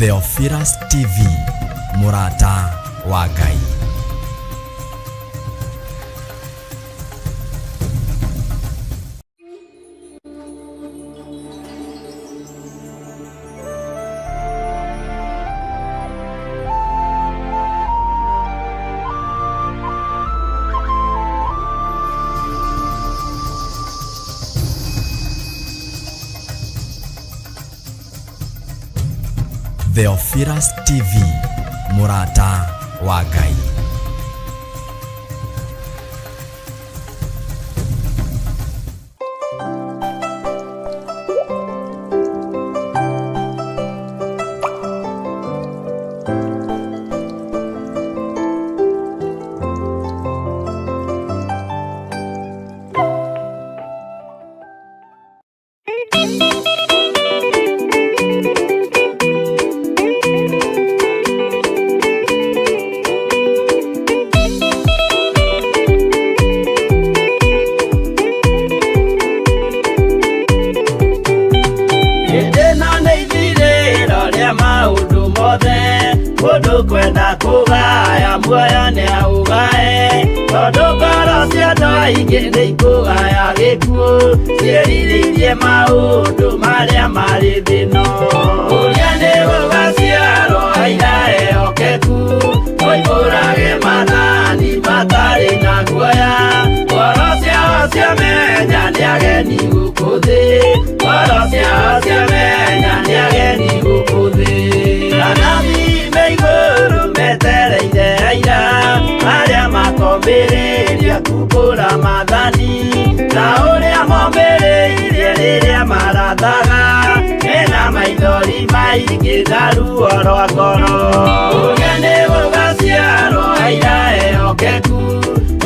Theophilus TV, Murata wa Ngai. Theophilus TV, Murata wa Ngai. Kudu kwenda kugaya muoyo ni augae tondu ngoro cia andu aingi ni ikugaya gikuo ciĩrirĩirie maundu maria mari thino uria ni gugaciarwo aira ehokeku oimbũrage mathani matari na guoya ngoro ciao ciamenya ni ageni gũkũ thĩ ngoro ciao ciamenya ni ageni gũkũ thĩ metereire aira aria makomĩrĩria kumbũra mathani na ũrĩa momĩrĩirie rĩrĩa marathaga mena maithori maingĩ na ruo rwa ngoro uria nĩ gũgaciarwo aira ehokeku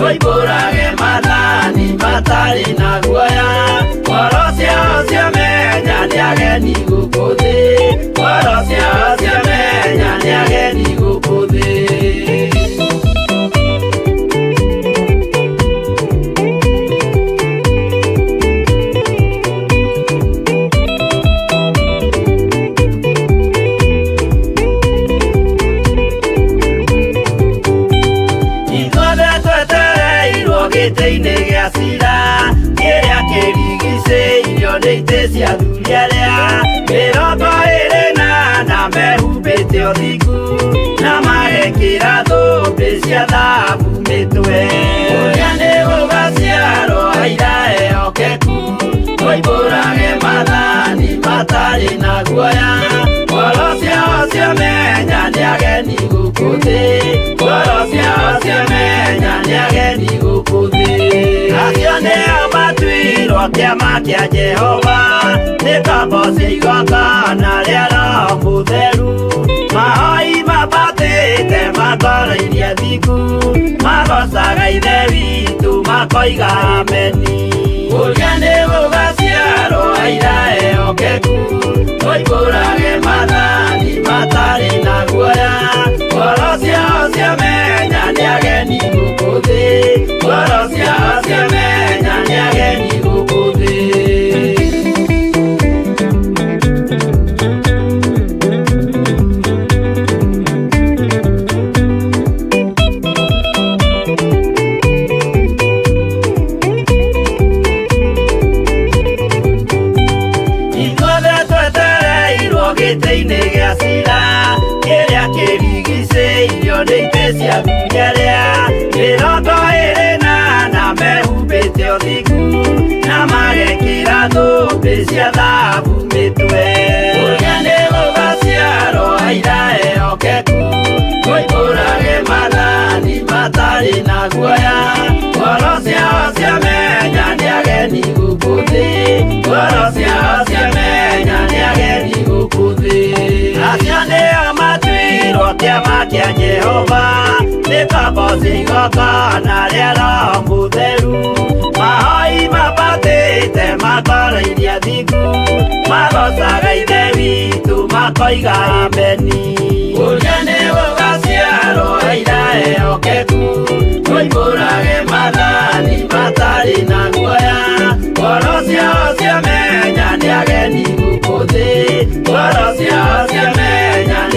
oimbũrage mathani matarĩ na guoya ngoro ciao ciamenya nĩ ageni gũkũ thĩ ngoro ciao ciamenya nĩ ageni gũkũ thĩ. Ithuothe twetereirwo gĩtĩ-inĩ gĩa cira kĩrĩa kĩrigicĩirio nĩ itĩ cia athuri arĩa mĩrongo ĩrĩ na mehumbĩte ũthingu na magekĩra thũmbĩ cia thahabu mĩtwe ũrĩa nĩ gũgaciarwo aira ehokeku oimbũrage mathani matarĩ na guoya ngoro ciao ciamenya nĩ ageni gũkũ thĩ ngoro ciao ciamenya nĩ ageni gũkũ thĩ acio nĩo matuirwo kĩama kĩa Jehova nĩ ngombo cia igongona rĩa Roho Mũtheru mahoi mabatĩte makoroirie thingu magocaga ithe witũ makoiga ameni ũrĩa nĩ gũgaciarwo aira ehokeku oimbũrage mathani matarĩ na guoya ngoro ciao ciamenya nĩ ageni gũkũ thĩ ngoro ciao ciamenya nĩ ageni gũkũ thĩ. Gĩtĩ-inĩ gĩa cira kĩrĩa kĩrigicĩirio nĩ itĩ cia athuri arĩa mĩrongo ĩrĩ na mehumbĩte ũthingu na magekĩra thũmbĩ cia thahabu mĩtwe ũrĩa nĩ gũgaciarwo aira ehokeku oimbũrage mathani matarĩ na guoya ngoro ciao ciamenya nĩ ageni gũkũ thĩ ngoro ciao ciamenya nĩ ageni gũkũ thĩ acio nĩo matuirwo kĩama kĩa Jehova nĩ ngombo cia igongona rĩa Roho Mũtheru mahoi mabatĩte makoroirie thingu magocaga ithe witũ makoiga ameni ũrĩa nĩ gũgaciarwo aira ehokeku oimbũrage mathani matarĩ na guoya ngoro ciao ciamenya nĩ ageni gũkũ thĩ ngoro ciao ciamenya nĩ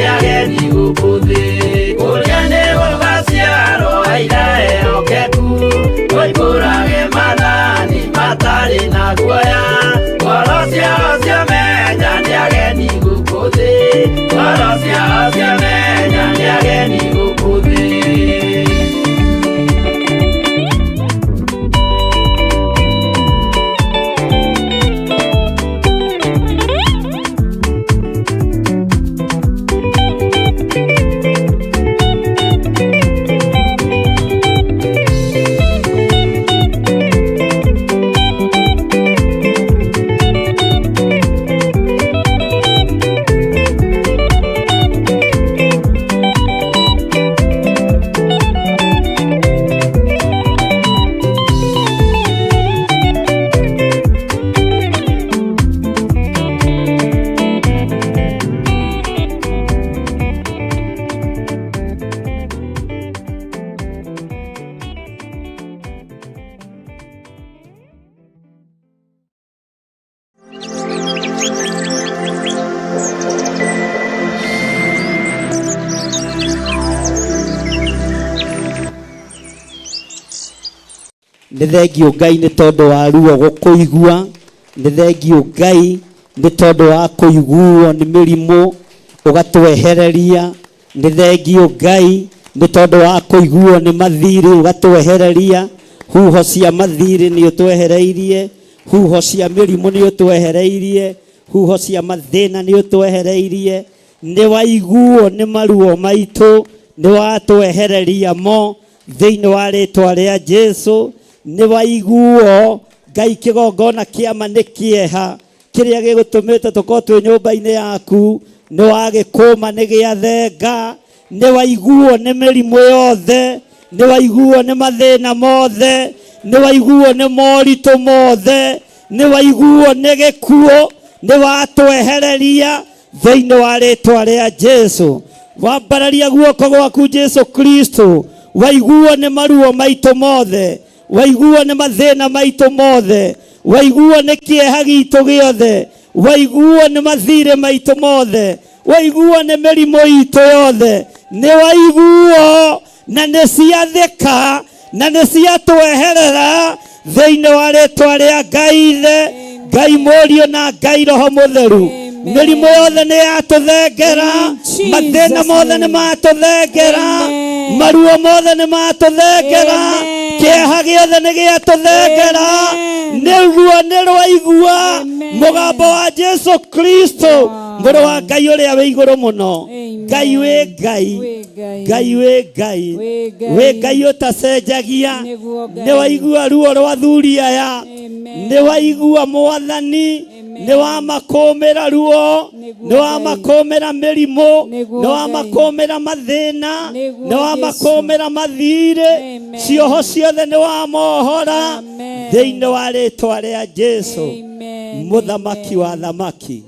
nĩ thengio Ngai nĩ tondũ wa ruo gũkũigua, nĩ thengio Ngai nĩ tondũ wa kũiguo nĩ mĩrimũ ũgatwehereria, nĩ thengio Ngai nĩ tondũ wa kũiguo nĩ mathirĩ ũgatwehereria, huho cia mathirĩ nĩ ũtwehereirie, huho cia mĩrimũ nĩ ũtwehereirie, huho cia mathĩna nĩ ũtwehereirie, nĩ waiguo nĩ maruo maitũ, nĩ watwehereria mo thĩinĩ wa rĩtwa rĩa Jesũ, nĩ waiguo Ngai kĩgongona kĩama nĩ kĩeha kĩrĩa gĩgũtũmĩte tũkorwo twĩ nyũmba-inĩ yaku, nĩ wagĩkũma nĩ gĩathenga, nĩ waiguo nĩ mĩrimũ yothe, nĩ waiguo nĩ mathĩna mothe, nĩ waiguo nĩ moritũ mothe, nĩ waiguo nĩ gĩkuũ, nĩ watwehereria thĩinĩ wa rĩtwa rĩa Jesũ. Wambararia guoko gwaku Jesũ Kristo, waiguo nĩ maruo maitũ mothe, waiguo nĩ mathĩna maitũ mothe, waiguo nĩ kĩeha gitũ gĩothe, waiguo nĩ mathirĩ maitũ mothe, waiguo nĩ mĩrimũ itũ yothe, nĩ waiguo na nĩ ciathĩka na nĩ ciatweherera thĩinĩ wa rĩtwa rĩa Ngai Ithe, Ngai Mũriũ na Ngai Roho Mũtheru. Mĩrimũ yothe nĩ yatũthengera, mathĩna mothe nĩ matũthengera, maruo mothe nĩ matũthengera, kĩeha gĩothe nĩ gĩatũthengera, nĩguo nĩ rwaigua mũgambo wa Jesũ Kristo, mũrũ wa Ngai ũrĩa wĩ igũrũ mũno. Ngai wĩ Ngai, Ngai wĩ Ngai, wĩ Ngai ũtacenjagia, nĩ waigua ruo rwa athuri aya, nĩ waigua Mwathani, nĩ wamakũmĩra ruo, nĩ wamakũmĩra mĩrimũ, nĩ wamakũmĩra mathĩna, nĩ wamakũmĩra mathirĩ, cioho ciothe nĩ wamohora thĩinĩ wa rĩtwa rĩa Jesũ, mũthamaki wa thamaki.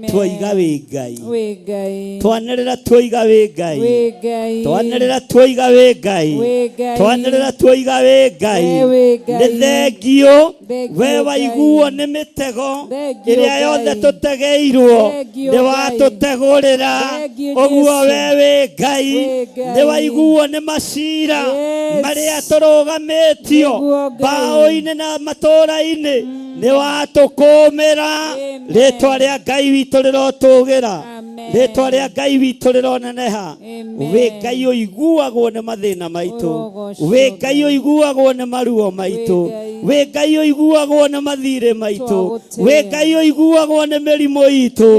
Twoiga wĩ Ngai, twanĩrĩra twoiga wĩ Ngai, twanĩrĩra twoiga wĩ Ngai, twanĩrĩra twoiga wĩ Ngai. Nĩ thengio we waiguo nĩ mĩtego ĩrĩa yothe tũtegeirwo, nĩ watũtegũrĩra, ũguo we wĩ Ngai. Nĩ waiguo nĩ macira marĩa tũrũgamĩtio mbaũ-inĩ na matũũra-inĩ, nĩ watũkũmĩra, rĩtwa rĩa Ngai witũ rĩrotũgĩra, rĩtwa rĩa Ngai witũ rĩroneneha. Wĩ Ngai ũiguagwo nĩ mathĩna maitũ, wĩ Ngai ũiguagwo nĩ maruo maitũ, wĩ Ngai ũiguagwo nĩ mathirĩ maitũ, wĩ Ngai ũiguagwo nĩ mĩrimũ itũ,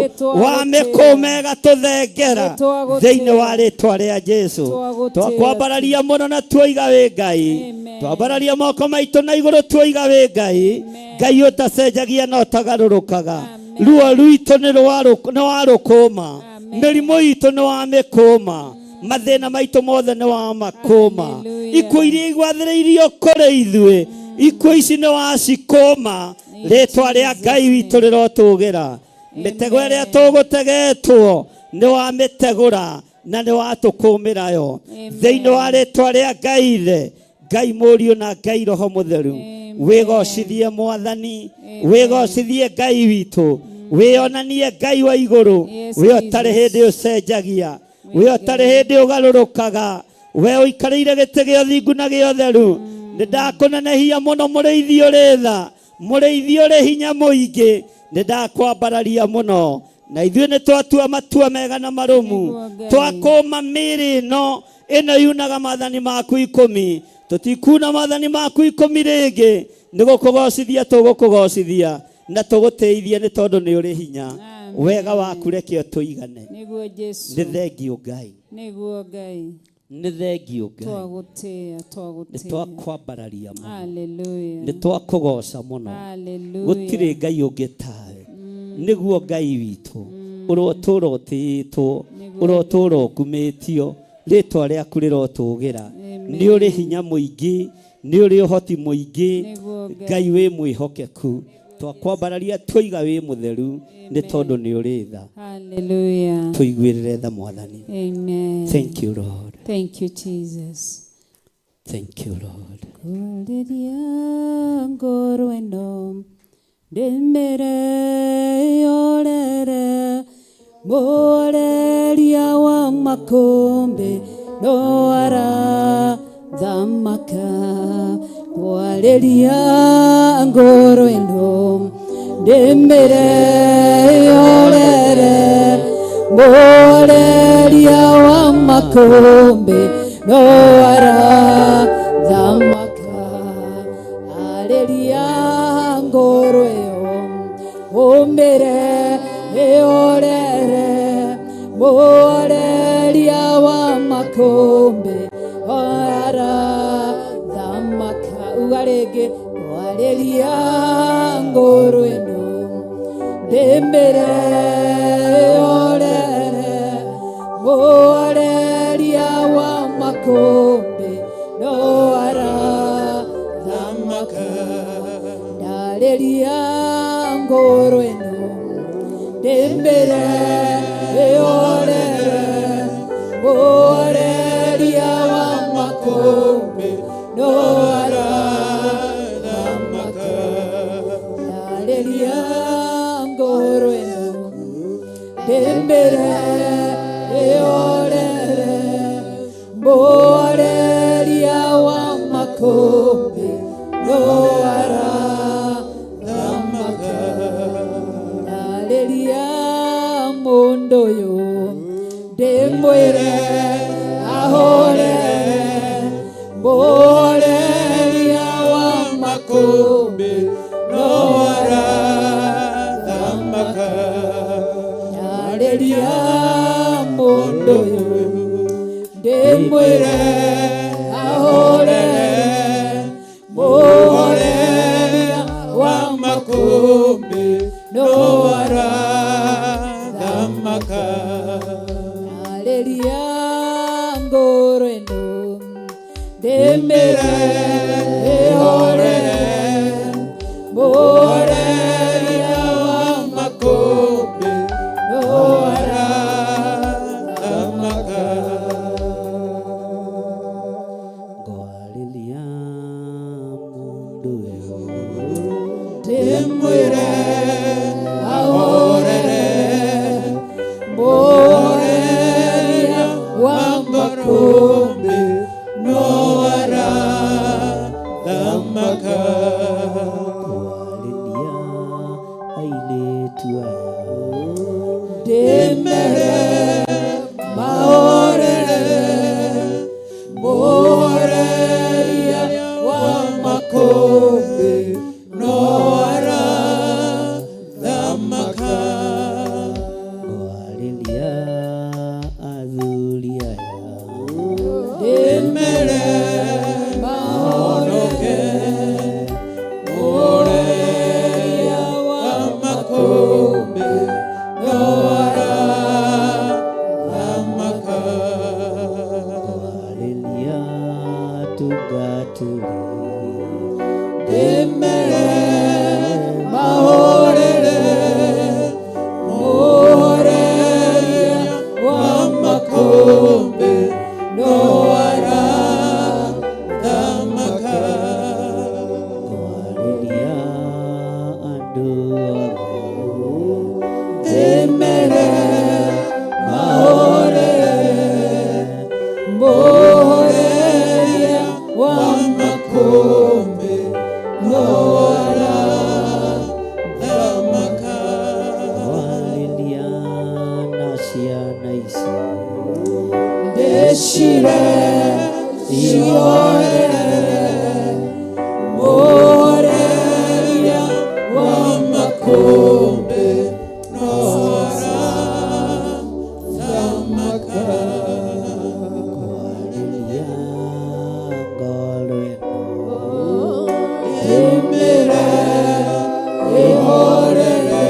wamĩkũma ĩgatũthengera thĩinĩ wa rĩtwa rĩa Jesũ. Twakwambararia mũno na twoiga wĩ Ngai, twambararia moko maitũ na igũrũ twoiga wĩ Ngai, Ngai ũtacenjagia na ũtagarũrũkaga. Ruo rwitũ nĩ warũkũma, mĩrimũ itũ nĩ wamĩkũma, mathĩna maitũ mothe nĩ wamakũma, ikuũ iria igwathĩrĩirio kũrĩ ithuĩ, ikuũ ici nĩ wacikũma, rĩtwa rĩa Ngai witũ rĩrotũgĩra. Mĩtego ĩrĩa tũgũtegetwo nĩ wamĩtegũra na nĩ watũkũmĩra yo thĩinĩ wa rĩtwa rĩa Ngai Ithe, Ngai Mũriũ na Ngai Roho Mũtheru. Wĩgocithie Mwathani, wĩgocithie Ngai witũ, wĩonanie Ngai wa igũrũ, we ũtarĩ hĩndĩ ũcenjagia, we ũtarĩ hĩndĩ ũgarũrũkaga, we ũikarĩire gĩtĩ gĩa ũthingu na gĩa ũtheru. Nĩ ndakũnenehia mũno mũrĩithi ũrĩ tha, mũrĩithi ũrĩ hinya mũingĩ, nĩ ndakwambararia mũno. Na ithuĩ nĩ twatua matua mega na marũmu, twakũma mĩĩrĩ ĩno yunaga maathani maku 10, tũtikuna maathani maku 10 rĩngĩ. Nĩ gũkũgocithia tũgũkũgocithia na tũgũteithie nĩ tondũ nĩ ũrĩ hinya. Wega waku reke ũtũigane. Nĩ thengio Ngai, nĩ thengio Ngai, nĩ twakwambararia mũno, nĩ twakũgoca mũno. Gũtirĩ Ngai ũngĩ tawe, nĩguo Ngai witũ ũrotũũra ũtĩĩtwo, ũrotũũra ũkumĩtio, rĩtwa rĩaku rĩrotũgĩra. Nĩ ũrĩ hinya mũingĩ, nĩ ũrĩ ũhoti mũingĩ, Ngai wĩ mwĩhokeku. Twakwambararia twoiga wĩ mũtheru nĩ tondũ nĩ ũrĩ tha. Tũiguĩrĩre tha Mwathani. Thank you Lord. Thank you Jesus. Thank you Lord. Kuliria ngorweno demere yorere moreria wa makombe no ara dhamaka Waleria ngoro eno Demere olere Moleria wa makombe No ara Dhamaka Aleria ngoro eo Omere olere Moleria wa makombe Ara Dhamaka Ugarege Waleria ngoro eno Dembere olere Moleria wa makombe No ara Dhamaka Daleria ngoro eno Dembere olere Moleria wa makombe No ara Dhamaka Daleria ngoro eno Dembere olere Moleria wa makombe No ara Dhamaka Daleria mondo yo Demwere ahore Moleria wa makombe No ara Dhamaka Daleria mondo yo Demwere ahore Moleria wa makombe No ara Dhamaka Daleria ngoro eno Dembere olere Moleria wa makombe No ara Dhamaka Goalelia mundu yo Dembere ahorere Moleria wa makombe No ara Dhamaka Goalelia aile tuaya Demere mahorere Moleria wa makombe No ara Dhamaka Goalelia azulia Demere mahonoke Moleria wa makombe No ara Dhamaka Goalelia tugatuli Demere mahorere Moleria wa makombe No ara Dhamaka Goalelia adore Demere mahorere Moleria wa makombe No ara Dhamaka Goalelia nasia naisi Deshire iore Moleria wa makombe No ara Dhamaka Goalelia ngoro eno Dembere olere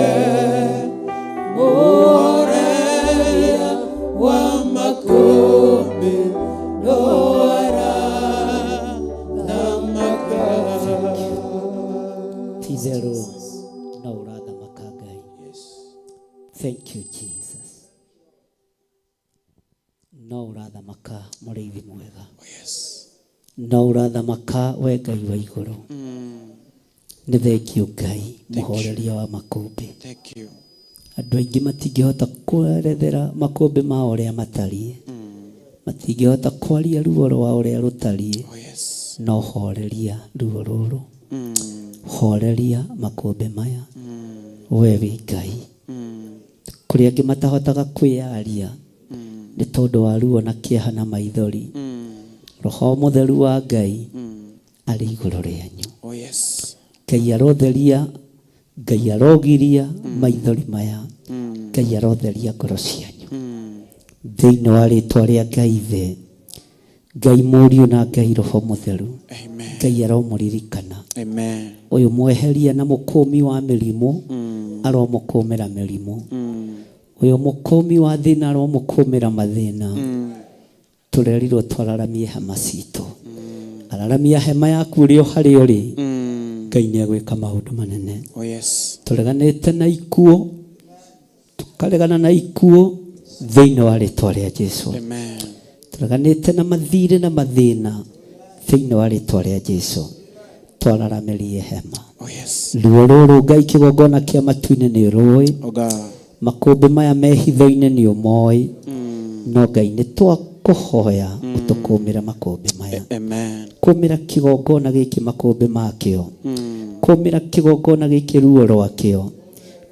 Moleria wa makombe No ara Dhamaka Tizero No ara Dhamaka Gai Thank you Jesus No ara Dhamaka Mũrĩithi mwega No ara Dhamaka we Ngai wa igũrũ Nĩ thengio Ngai mũhoreria wa makũmbĩ Thank you. Andũ aingĩ matingĩhota kwerethera makũmbĩ mao ũrĩa matariĩ matingĩhota kwaria ruo rwa ũrĩa rũtariĩ Oh yes. no horeria ruo ruru horeria makũmbĩ maya we wĩ Ngai kũrĩ angĩ matahotaga kwĩyaria nĩ tondũ wa ruo na kĩeha na maithori Roho Mũtheru wa Ngai arĩ igũrũ rĩanyu. Ngai arotheria, Ngai arogiria maithori maya, Ngai arotheria ngoro cianyu thĩinĩ wa rĩĩtwa rĩa Ngai Ithe, Ngai Mũriũ na Ngai Roho Mũtheru. Ngai aromũririkana ũyũ mweheria na mũkũmi wa mĩrimũ aromũkũmĩra mĩrimũ, ũyũ mũkũmi wa thĩna aromũkũmĩra mathĩna. Tũrerirwo twararamie hema citũ, araramia hema yaku ũrĩ o harĩa ũrĩ, Ngai nĩegwĩka maũndũ manene. Tũreganĩte na ikuũ, tũkaregana na ikuũ thĩinĩ wa rĩĩtwa rĩa Jesũ. Tũreganĩte na mathirĩ na mathĩna thĩinĩ wa rĩĩtwa rĩa Jesũ. Twararamĩrie hema. Ruo rũrũ Ngai kĩgongona kĩa matu-inĩ nĩ ũrũĩ, makũmbĩ maya me hitho-inĩ nĩ ũmoĩ, no Ngai nĩ twakũhoya ũtũkũmĩre makũmbĩ maya. Kũmĩra kĩgongona gĩkĩ makũmbĩ makĩo, kũmĩra kĩgongona gĩkĩ ruo rwakĩo,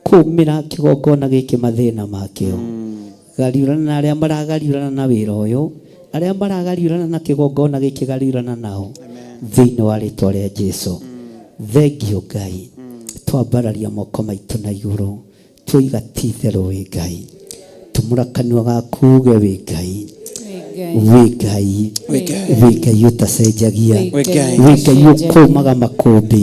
kũmĩra kĩgongona gĩkĩ mathĩna makĩo. Gariũrana na arĩa maragariũrana na wĩra ũyũ, arĩa maragariũrana na kĩgongona gĩkĩ gariũrana nao thĩinĩ wa rĩĩtwa rĩa Jesũ. Thengiũ Ngai, twambararia moko maitũ na igũrũ, twoiga ti itherũ wĩ Ngai. Tumũra kanua gaku uge wĩ Ngai, wĩ Ngai, wĩ Ngai ũtacenjagia, wĩ Ngai ũkũmaga makũmbĩ,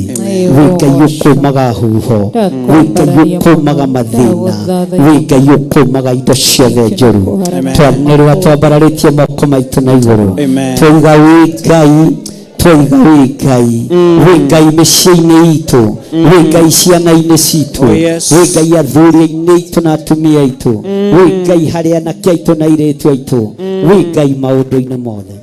wĩ Ngai ũkũmaga huho, wĩ Ngai ũkũmaga mathĩna, wĩ Ngai ũkũmaga indo ciothe njũru. Twanĩrĩra twambararĩtie moko maitũ na igũrũ, twoiga wĩ Ngai, twoiga wĩ Ngai, wĩ Ngai mĩciĩ-inĩ itũ, wĩ Ngai ciana-inĩ citũ, wĩ Ngai athuri-inĩ itũ na atumia aitũ, wĩ Ngai harĩ anake aitũ na airĩtu aitũ, wĩ Ngai maũndũ-inĩ mothe.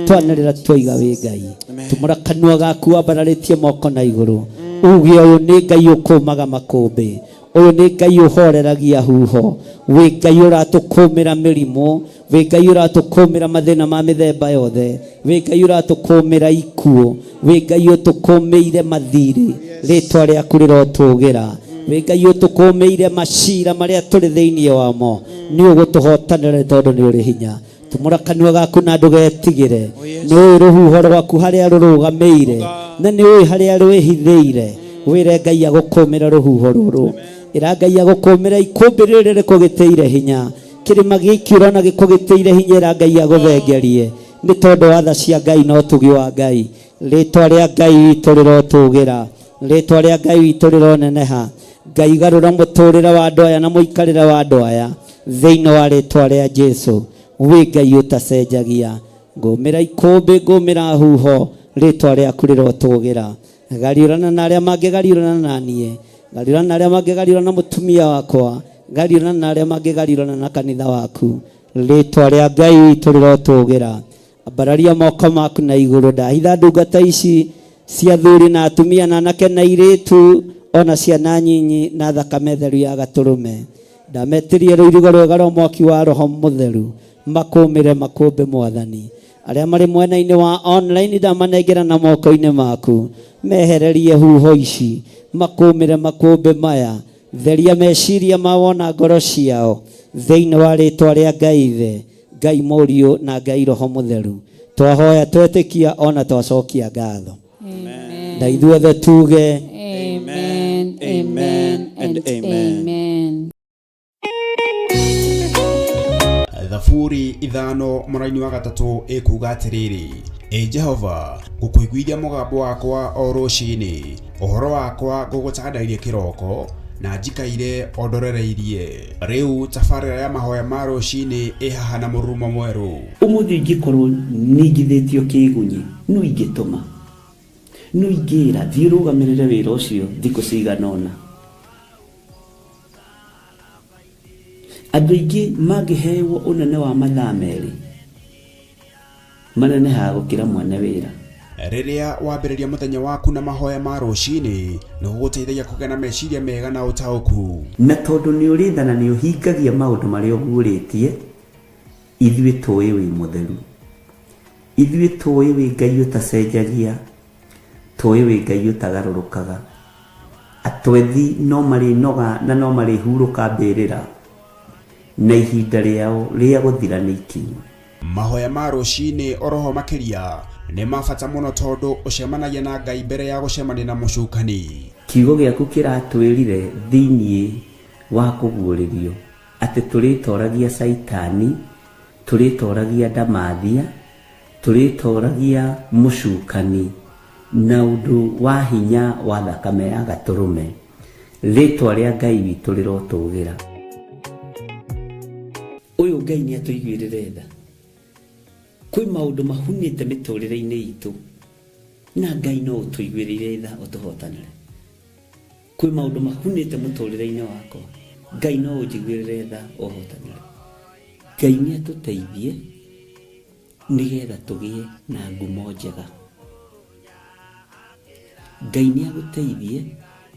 Twanĩrĩra twoiga wĩ Ngai, tumũra kanua gaku wambararĩtie moko na igũrũ, uge ũyũ nĩ Ngai ũkũmaga makũmbĩ, ũyũ nĩ Ngai ũhoreragia huho, wĩ Ngai ũratũkũmĩra mĩrimũ, wĩ Ngai ũratũkũmĩra mathĩna ma mĩthemba yothe, wĩ Ngai ũratũkũmĩra ikuũ, wĩ Ngai ũtũkũmĩire mathirĩ, rĩĩtwa rĩaku rĩrotũgĩra, wĩ Ngai ũtũkũmĩire macira marĩa tũrĩ thĩinĩ wamo, nĩ ũgũtũhotanĩra tondũ nĩ ũrĩ hinya. Tumũra kanua gaku na ndũgetigĩre, nĩ ũĩ rũhuho rwaku harĩa rũrũgamĩire, na nĩ ũĩ harĩa rwĩhithĩire. Wĩre Ngai agũkũmĩra rũhuho rũrũ, ĩra Ngai agũkũmĩra ikũmbĩ rĩrĩ rĩkũgĩtĩire hinya, kĩrĩma gĩkiura na gĩkũgĩtĩire hinya, ĩra Ngai agũthengerie nĩ tondũ wa tha cia Ngai na ũtugi wa Ngai. Rĩĩtwa rĩa Ngai witũ rĩrotũgĩra, rĩĩtwa rĩa Ngai witũ rĩroneneha. Ngai garũra mũtũrĩre wa andũ aya na mũikarĩre wa andũ aya thĩinĩ wa rĩĩtwa rĩa Jesũ. Wĩ Ngai ũtacenjagia, ngũmĩra ikũmbĩ, ngũmĩra huho, rĩĩtwa rĩaku rĩrotũgĩra. Gariũrana na arĩa mangĩgariũrana na niĩ, gariũrana na arĩa mangĩgariũrana na mũtumia wakwa, gariũrana na arĩa mangĩgariũrana na kanitha waku, rĩĩtwa rĩa Ngai witũ rĩrotũgĩra. Ambararia moko maku na igũrũ, ndahitha ndungata ici cia athuri na atumia na anake na airĩtu ona ciana nyinyi na thakame theru ya gatũrũme, ndametĩrie rũirigo rwega rwa mwaki wa Roho Mũtheru, makũmĩre makũmbĩ Mwathani. Arĩa marĩ mwena-inĩ wa online ndamanengera na moko-inĩ maku, mehererie huho ici, makũmĩre makũmbĩ maya, theria meciria mao na ngoro ciao thĩinĩ wa rĩĩtwa rĩa Ngai Ithe, Ngai Mũriũ na Ngai Roho Mũtheru. Twahoya twetĩkia ona twacokia ngatho. Na ithuothe tuge amen, amen and amen. Thaburi 5:3 ikuga atĩrĩrĩ: Jehova, ngũkũiguithia mũgambo wakwa o rũciinĩ, ũhoro wakwa ngũgũcandairie kĩroko, na njikaire ondorereirie. Rĩu tabarĩra ya mahoya ma rũciinĩ ĩhaha na mũrurumo mwerũ. Ũmũthĩ ingĩkorwo nĩingithĩtio kĩgunyi, no ingĩtũma, no ingĩra thiĩ rũgamĩrĩre wĩra ũcio thikũ cigana ũna. Andũ aingĩ mangĩheyo ũnene wa mathaa merĩ, manenehaga gũkĩra mwene wĩra. Rĩrĩa wambĩrĩria mũthenya waku na mahoya ma rũciinĩ, nĩ gũgũteithagia kũgĩa na meciria mega na ũtaũku. Na tondũ nĩ ũrĩ tha na nĩ ũhingagia maũndũ marĩa ũguũrĩtie, ithuĩ tũĩ wĩ mũtheru. ithuĩ tũĩ wĩ Ngai ũtacenjagia, tũĩ wĩ Ngai ũtagarũrũkaga. Atwethi no marĩnoga na no marĩhurũka mbĩrĩra, na ihinda rĩao rĩa gũthira nĩ ikinyu. Mahoya ma rũcinĩ oroho makĩria nĩ mabata mũno tondũ ũcemanagia na Ngai mbere ya gũcemania na mũcukani. Kiugo gĩaku kĩratwĩrire thĩiniĩ wa kũguũrĩrio atĩ tũrĩtoragia Saitani, tũrĩtoragia Ndamathia, tũrĩtoragia mũcukani na ũndũ wa hinya wa thakame ya Gatũrũme. Rĩtwa rĩa Ngai witũ rĩrotũgĩra. Ũyũ Ngai nĩ atũiguĩrĩre tha. Kwĩ maũndũ mahunĩte mĩtũrĩre-inĩ itũ, na Ngai no ũtũiguĩrĩre tha ũtũhotanĩre. Kwĩ maũndũ mahunĩte mũtũrĩre-inĩ wakwa, Ngai no ũnjiguĩrĩre tha ũhotanĩre. Ngai nĩ atũteithie nĩgetha tũgĩe na ngumo njega. Ngai nĩ agũteithie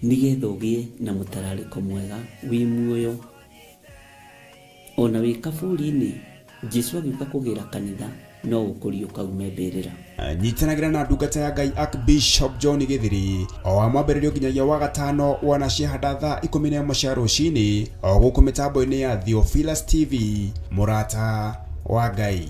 nĩgetha ũgĩe na mũtararĩko mwega wĩ muoyo. Ona wĩ kaburi-inĩ, Jesũ agĩũka kũgĩra kanitha no ũkũrio kaume mbĩrĩra. Nyitanagĩra na ndungata ya Ngai Archbishop John Gĩthiri o wa mwambĩrĩrio nginyagia wa gatano wana ciahanda thaa 11 cia rũcinĩ o gũkũ mĩtambo-inĩ ya Theophilus TV, mũrata wa Ngai.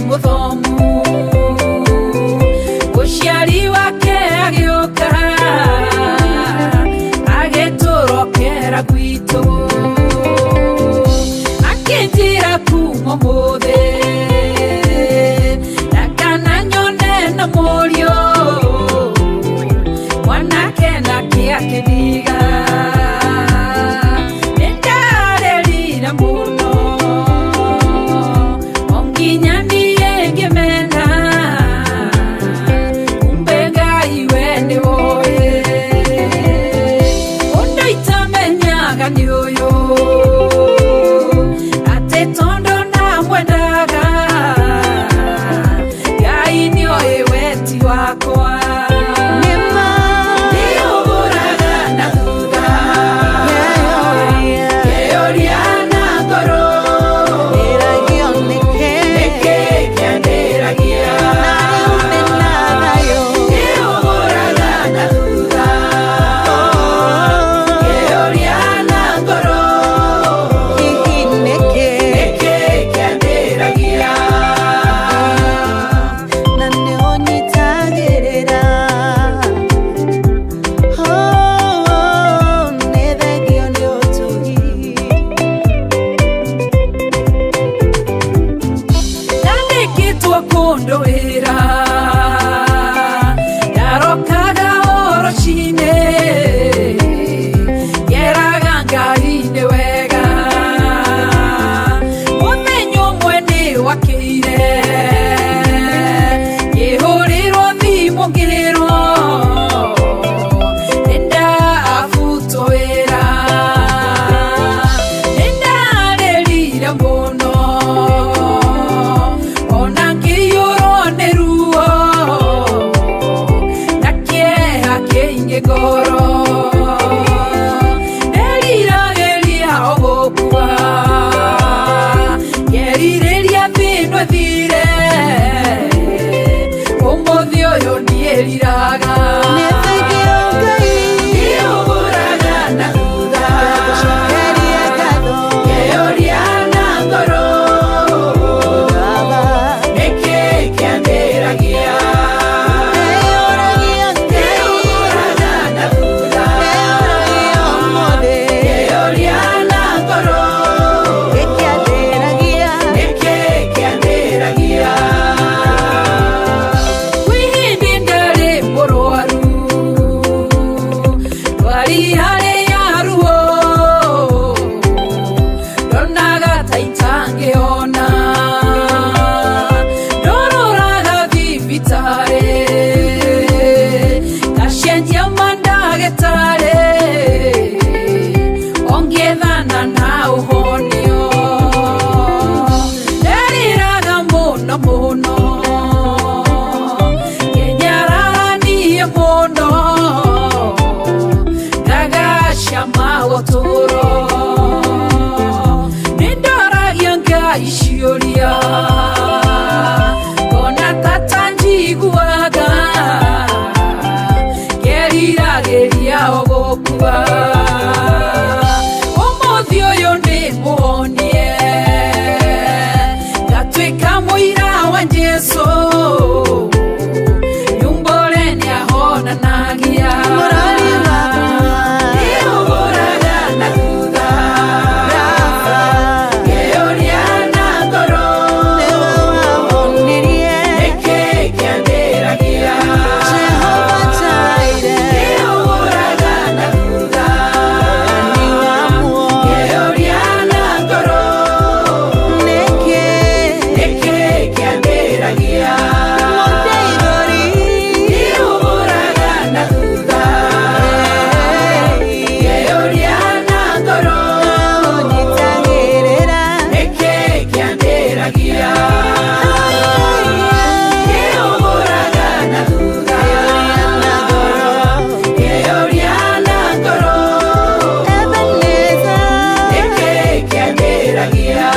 Muthoma Nĩtwo kũndũĩra yarokaga orocinĩ yeraga Ngai nĩ wega mũthenya ũmwe nĩ wakĩire ngĩhũrĩrwo thimũ ngĩrĩrwo nĩndabutwo wĩra nĩndarĩrire mũno ona ngĩiyũrwo nĩ ruo na kĩeha kĩingĩ ngoro nĩriragĩria o gũkua ngerirĩria thĩno ĩthire ũmũthĩ ũyũ nĩriraga nĩũgũraga na thutha ngĩyũria na ngoro nĩkĩ kĩambĩragia nĩũgũraga na thutha ngĩyũria na ngoro nĩkĩ kĩambĩragia kwĩ hĩndĩ ndarĩ mũrwaru ndwari harĩa ruo ndonaga ta itangĩhona ndororaga thibitarĩ ngacenjia mandagĩtarĩ ongethana na ũhonio nderĩraga mũno mũno ngenyararanie mũno ndagacama ũtũro nĩndoragia Ngai ciũria ngona ta tanjiguaga ngeriragĩria o gũkua ũmũthĩ ũyũ nĩmũhonie ngatuĩka mũira wa Jesũ nyumbũre nĩahonanagia nĩũgũraga na thutha ngĩyũria na ngoro nĩkĩ kĩambĩragia nĩũgũraga na thutha ngĩyũria na ngoro nĩkĩ kĩambĩragia nĩũgũraga na thutha ngĩyũria na ngoro nĩkĩ kĩambĩragia nĩũgũraga na thutha ngĩyũria na ngoro nĩkĩ kĩambĩragia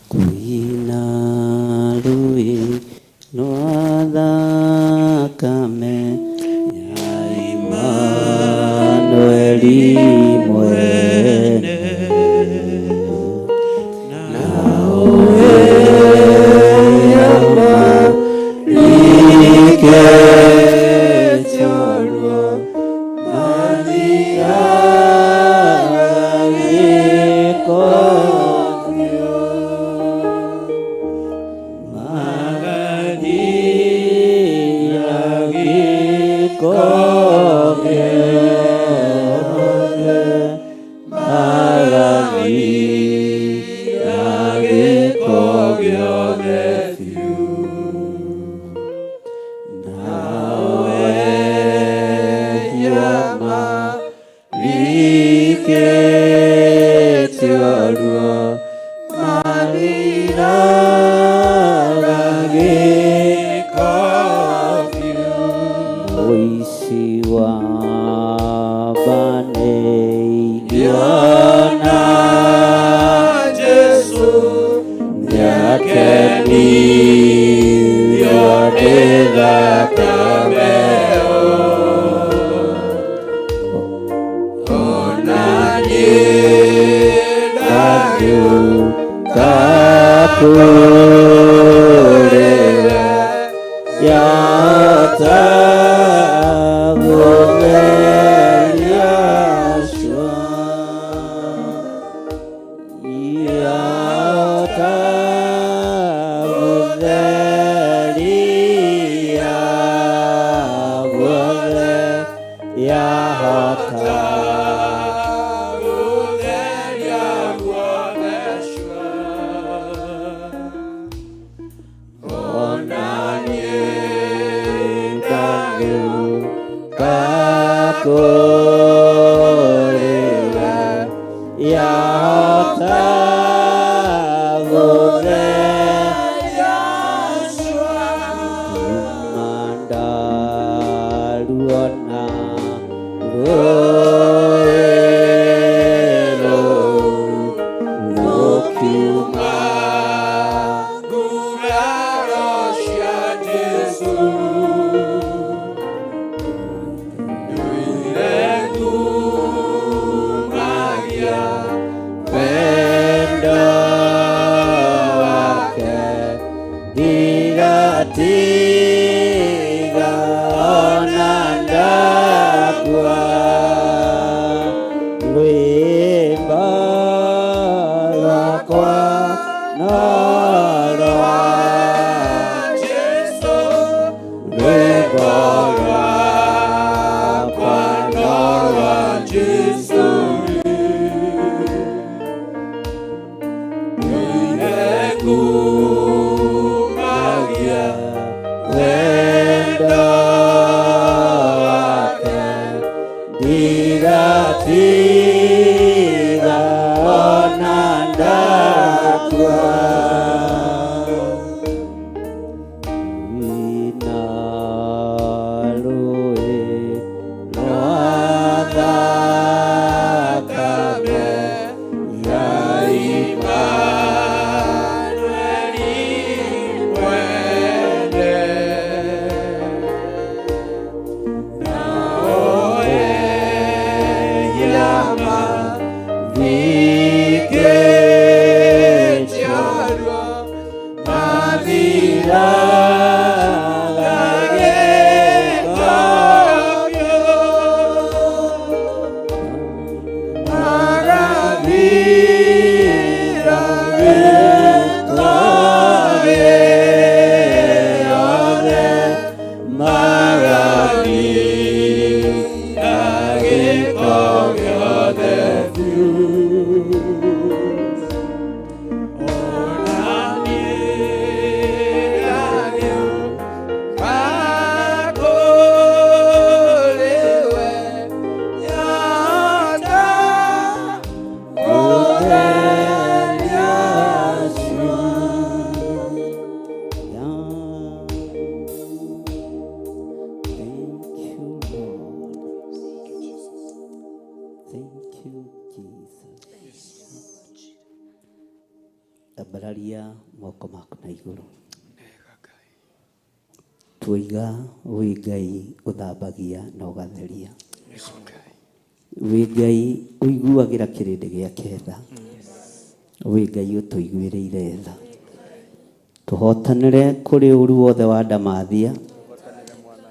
kuina rũĩ rwa thaka Ambararia moko maku na iguru. Twiga wi Ngai uthambagia na ugatheria. Wi Ngai uiguagira kirindi giake tha. Wi Ngai utuiguireire tha. Tuhotanire kuri uru wothe wa Ndamathia.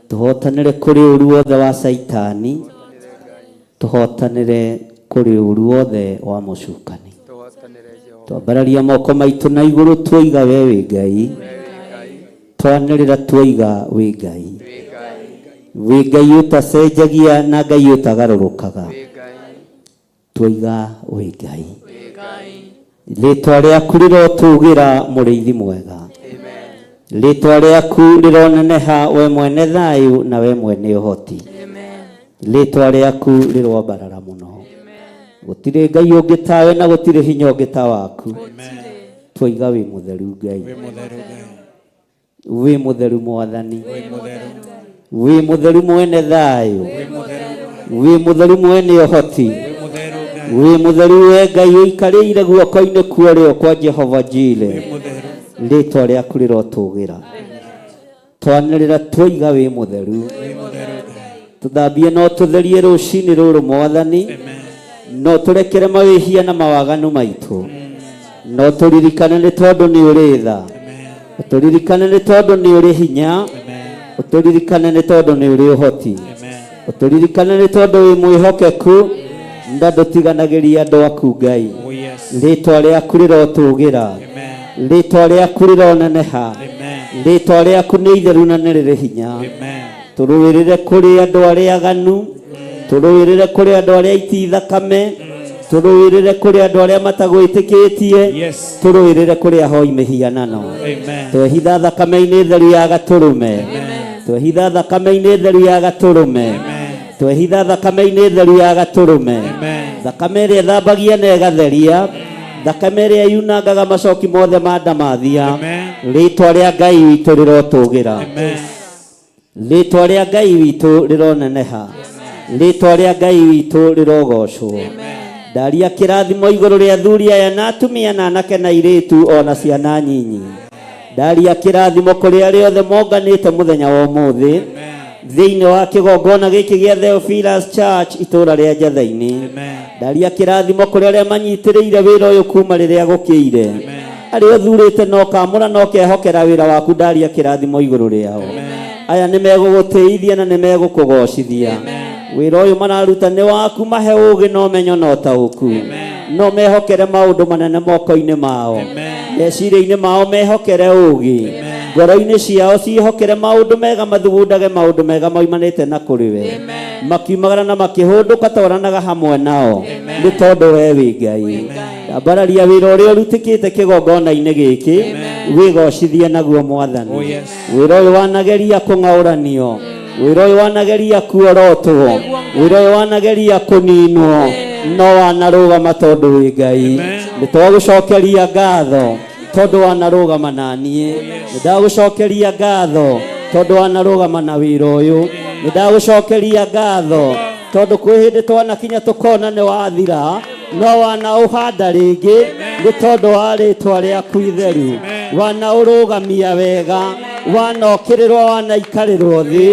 Tuhotanire kuri uru wothe wa Saitani. Tuhotanire kuri uru wothe wa mucukani. Twambararia moko maitu na iguru twiga we wi Ngai. Twanirira twiga wi Ngai. Wi Ngai utacenjagia na Ngai utagarurukaga. Twiga wi Ngai. Ritwa riaku rirotugira muriithi mwega. Ritwa riaku rironeneha we mwene thayu na we mwene uhoti. Ritwa riaku rirwambarara muno. Gutire Ngai ungi tawe na gutire hinya ungi ta waku. Twiga wi mutheru Ngai. Wi mutheru Mwathani. Wi mutheru mwene thayu. Wi mutheru mwene uhoti. Wi mutheru we Ngai uikarĩire guoko-inĩ kuorio kwa Jehova Jire. Rĩtwa rĩaku rĩrotũgĩra. Twanĩrĩra twoiga wĩ mũtheru. Tũthambie no tũtherie rũcinĩ rũrũ Mwathani. No tũrekere mawĩhia na mawaganu maitũ. No tũririkane nĩ tondũ nĩ ũrĩ tha. Tũririkane nĩ tondũ nĩ ũrĩ hinya. Tũririkane nĩ tondũ nĩ ũrĩ ũhoti. Tũririkane nĩ tondũ wĩ mwĩhokeku. Ndũtiganagĩria andũ aku Ngai. Rĩtwa rĩaku rĩrotũgĩra. Rĩtwa rĩaku rĩroneneha. Rĩtwa rĩaku nĩ itheru na nĩ rĩrĩ hinya. Tũrũĩrĩre kũrĩ andũ arĩa aganu. Tũrũĩrĩre kũrĩ andũ arĩa aiti thakame. Tũrũĩrĩre kũrĩ andũ arĩa matagwĩtĩkĩtie. Tũrũĩrĩre kũrĩ ahoi mĩhianano. Twehitha thakame-inĩ theru ya Gatũrũme. Twehitha thakame-inĩ theru ya Gatũrũme. Twehitha thakame-inĩ theru ya Gatũrũme. Thakame ĩrĩa ĩthambagia na ĩgatheria. Thakame ĩrĩa yunangaga macoki mothe ma ndamathia. Rĩtwa rĩa Ngai witũ rĩrotũgĩra. Rĩtwa rĩa Ngai witũ rĩroneneha. Rĩtwa rĩa Ngai witũ rĩrogocwo. Ndaria kĩrathimo igũrũ rĩa athuri aya na atumia na anake na airĩtu ona ciana nyinyi. Ndaria kĩrathimo kũrĩ arĩa othe monganĩte mũthenya wa ũmũthĩ thĩinĩ wa kĩgongona gĩkĩ gĩa Theophilus Church itũũra rĩa Njatha-inĩ. Ndaria kĩrathimo kũrĩ arĩa manyitĩrĩire wĩra ũyũ kuma rĩrĩa gũkĩire. Arĩa ũthurĩte no kamũra no kehokera wĩra waku. Ndaria kĩrathimo igũrũ rĩao. Aya nĩ megũgũtĩithia na nĩ megũkũgocithia. Wĩra ũyũ mararuta nĩ waku. Mahe ũũgĩ na ũmenyo na ũtaũku. No mehokere maũndũ manene moko-inĩ mao. Meciria-inĩ mao mehokere ũũgĩ. Ngoro-inĩ ciao ciĩhokere maũndũ mega. Mathugundage maũndũ mega maumanĩte na kũrĩ we. Makiumagara na makĩhũndũka twaranaga hamwe nao. Nĩ tondũ we wĩ Ngai. Ambararia wĩra ũrĩa ũrutĩkĩte kĩgongona-inĩ gĩkĩ. Wĩgocithie naguo Mwathani. Wĩra ũyũ wanageria kũng'aũranio. Wĩra ũyũ wanageria kuorotwo. Wĩra ũyũ wanageria kũninwo. No wanarũgama tondũ wĩ Ngai. Nĩtwagũcokeria ngatho tondũ wanarũgama naniĩ. Nĩndagũcokeria ngatho tondũ wanarũgama na wĩra ũyũ. Nĩndagũcokeria ngatho tondũ kwĩ hĩndĩ twanakinya tũkona nĩ wathira no wanaũhanda rĩngĩ nĩ tondũ wa rĩtwa rĩaku itheru. Wanaũrũgamia wega. Wanokĩrĩrwo wanaikarĩrwo thĩ.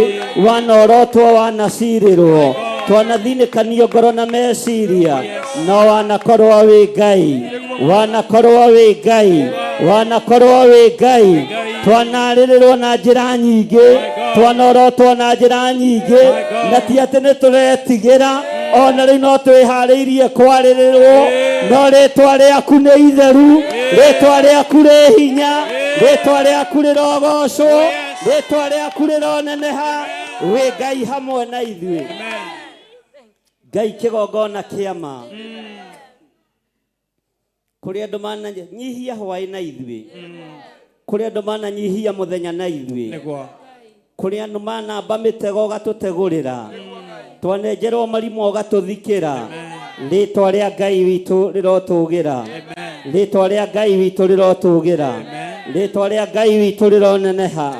Wanorotwo wanacirĩrwo. Twanathinĩkanio ngoro na meciria. No wanakorwo wĩ Ngai. Wanakorwo wĩ Ngai. Wanakorwo wĩ Ngai. Twanarĩrĩrwo na njĩra nyingĩ. Twanorotwo na njĩra nyingĩ. Na ti atĩ nĩ tũretigĩra. Ona rĩu no twĩharĩirie kwarĩrĩrwo. No rĩtwa rĩaku nĩ itheru. Rĩtwa rĩaku rĩ hinya. Rĩtwa rĩaku rĩrogocwo. Rĩtwa rĩaku rĩroneneha. Wĩ Ngai hamwe na ithuĩ. Ngai kĩgongona kĩama. Kũrĩ andũ mananyihia hwaĩ na ithuĩ. Kũrĩ andũ mananyihia mũthenya na ithuĩ. Kũrĩ andũ manamba mĩtego ũgatũtegũrĩra. Twanenjerwo marimũ ũgatũthikĩra. Rĩtwa rĩa Ngai witũ rĩrotũgĩra. Rĩtwa rĩa Ngai witũ rĩrotũgĩra. Rĩtwa rĩa Ngai witũ rĩroneneha.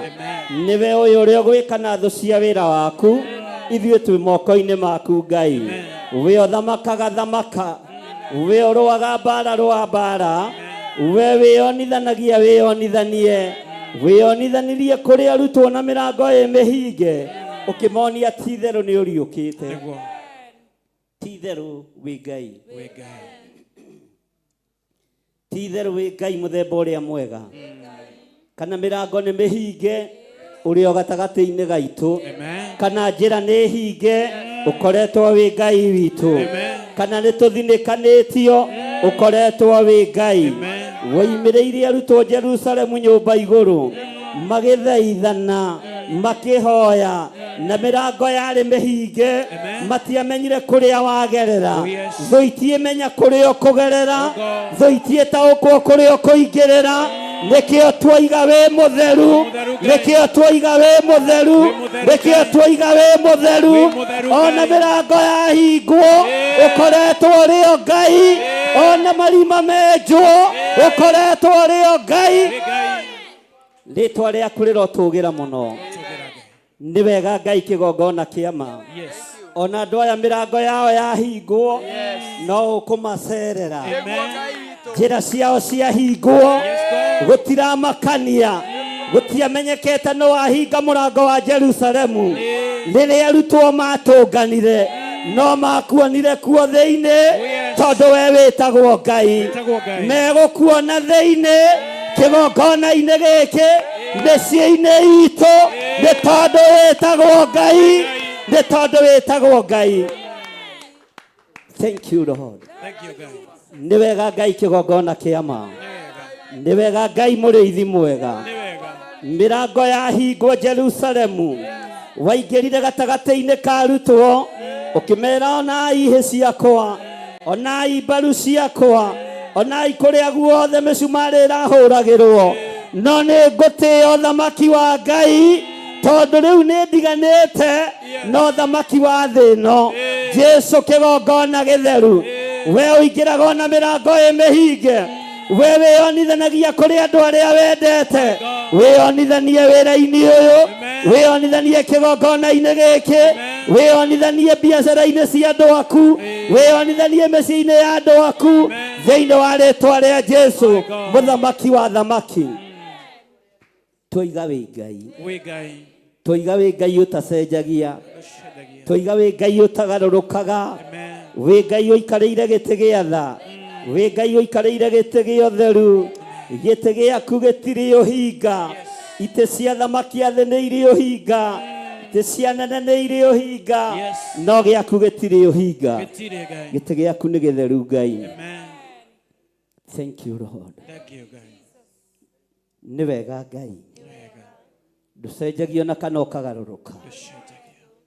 Nĩwe ũyũ ũrĩa ũgwĩka na thũ cia wĩra waku. Ithuĩ twĩ moko-inĩ maku Ngai. We ũthamakaga thamaka. We ũrũaga mbara rũa mbara. We wĩonithanagia wĩonithanie. Wĩonithanirie kũrĩ arutwo na mĩrango ĩ mĩhinge. Ũkĩmonia ti itherũ nĩ ũriũkĩte. Ti itherũ wĩ Ngai. Ti itherũ wĩ Ngai mũthemba ũrĩa mwega. Kana mĩrango nĩ mĩhinge ũrĩa gatagatĩ-inĩ gaitũ. Kana njĩra nĩ hinge ũkoretwo wĩ Ngai witũ. Kana nĩ tũthinĩkanĩtio ũkoretwo wĩ Ngai. Woimĩrĩire arutwo Jerusalemu nyũmba igũrũ magĩthaithana makĩhoya na mĩrango yarĩ mĩhinge. Matiamenyire kũrĩa wagerera. Thũ itiĩmenya kũrĩa ũkũgerera. Thũ itiĩtaũkwo kũrĩa ũkũingĩrĩra. Nĩkĩo twoiga wĩ mũtheru. Nĩkĩo twoiga wĩ mũtheru. Nĩkĩo twoiga wĩ mũtheru. Ona mĩrango yahingwo ũkoretwo ũrĩo Ngai. Ona marima menjwo ũkoretwo ũrĩo Ngai. Rĩtwa rĩaku rĩrotũgĩra mũno. Nĩ wega Ngai kĩgongona kĩama. Ona andũ aya mĩrango yao yahingwo no ũkũmacerera. Njĩra ciao ciahingwo gutiramakania gutiamenyekete no wahinga murango wa Jerusalemu rĩrĩa arutwo matũnganire no makuonire kuo thĩinĩ tondũ we wĩtagwo Ngai megũkuona thĩinĩ kĩgongona-inĩ gĩkĩ mĩciĩ-inĩ itũ nĩ tondũ wĩtagwo Ngai nĩ tondũ wĩtagwo Ngai. Thank you Lord. Nĩ wega Ngai kĩgongona kĩa ma, nĩ wega Ngai mũrĩithi mwega. Mĩrango yahingwo Jerusalemu waingĩrire gatagatĩ-inĩ ka arutwo ũkĩmera onai hĩ ciakwa onai mbaru ciakwa onai kũrĩa guothe mĩcumarĩ ĩrahũragĩrwo no nĩ ngũtĩĩa ũthamaki wa Ngai tondũ rĩu nĩ ndiganĩte no ũthamaki wa thĩ ĩno. Jesu kĩgongona gĩtheru we ũingĩraga na mĩrango ĩmĩhinge we wĩonithanagia kũrĩ andũ arĩa wendete wĩonithanie wĩra-inĩ ũyũ wĩonithanie kĩgongona-inĩ gĩkĩ wĩonithanie biacara-inĩ cia andũ aku wĩonithanie mĩciĩ-inĩ ya andũ aku thĩinĩ wa rĩtwa rĩa Jesu mũthamaki wa thamaki. Tũiga wĩ Ngai, tũiga wĩ Ngai ũtacenjagia, tũiga wĩ Ngai ũtagarũrũkaga, wĩ Ngai ũikarĩire gĩtĩ gĩa tha, wĩ Ngai ũikarĩire gĩtĩ gĩa ũtheru, gĩtĩ gĩaku gĩtirĩ ũhinga, itĩ cia thamaki a thĩ nĩ irĩ ũhinga, itĩ cia nene nĩ irĩ ũhinga no gĩaku gĩtirĩ ũhinga, gĩtĩ gĩaku nĩ gĩtheru Ngai. Thank you Lord. Nĩ wega Ngai ndũcenjagio na kana ũkagarũrũka,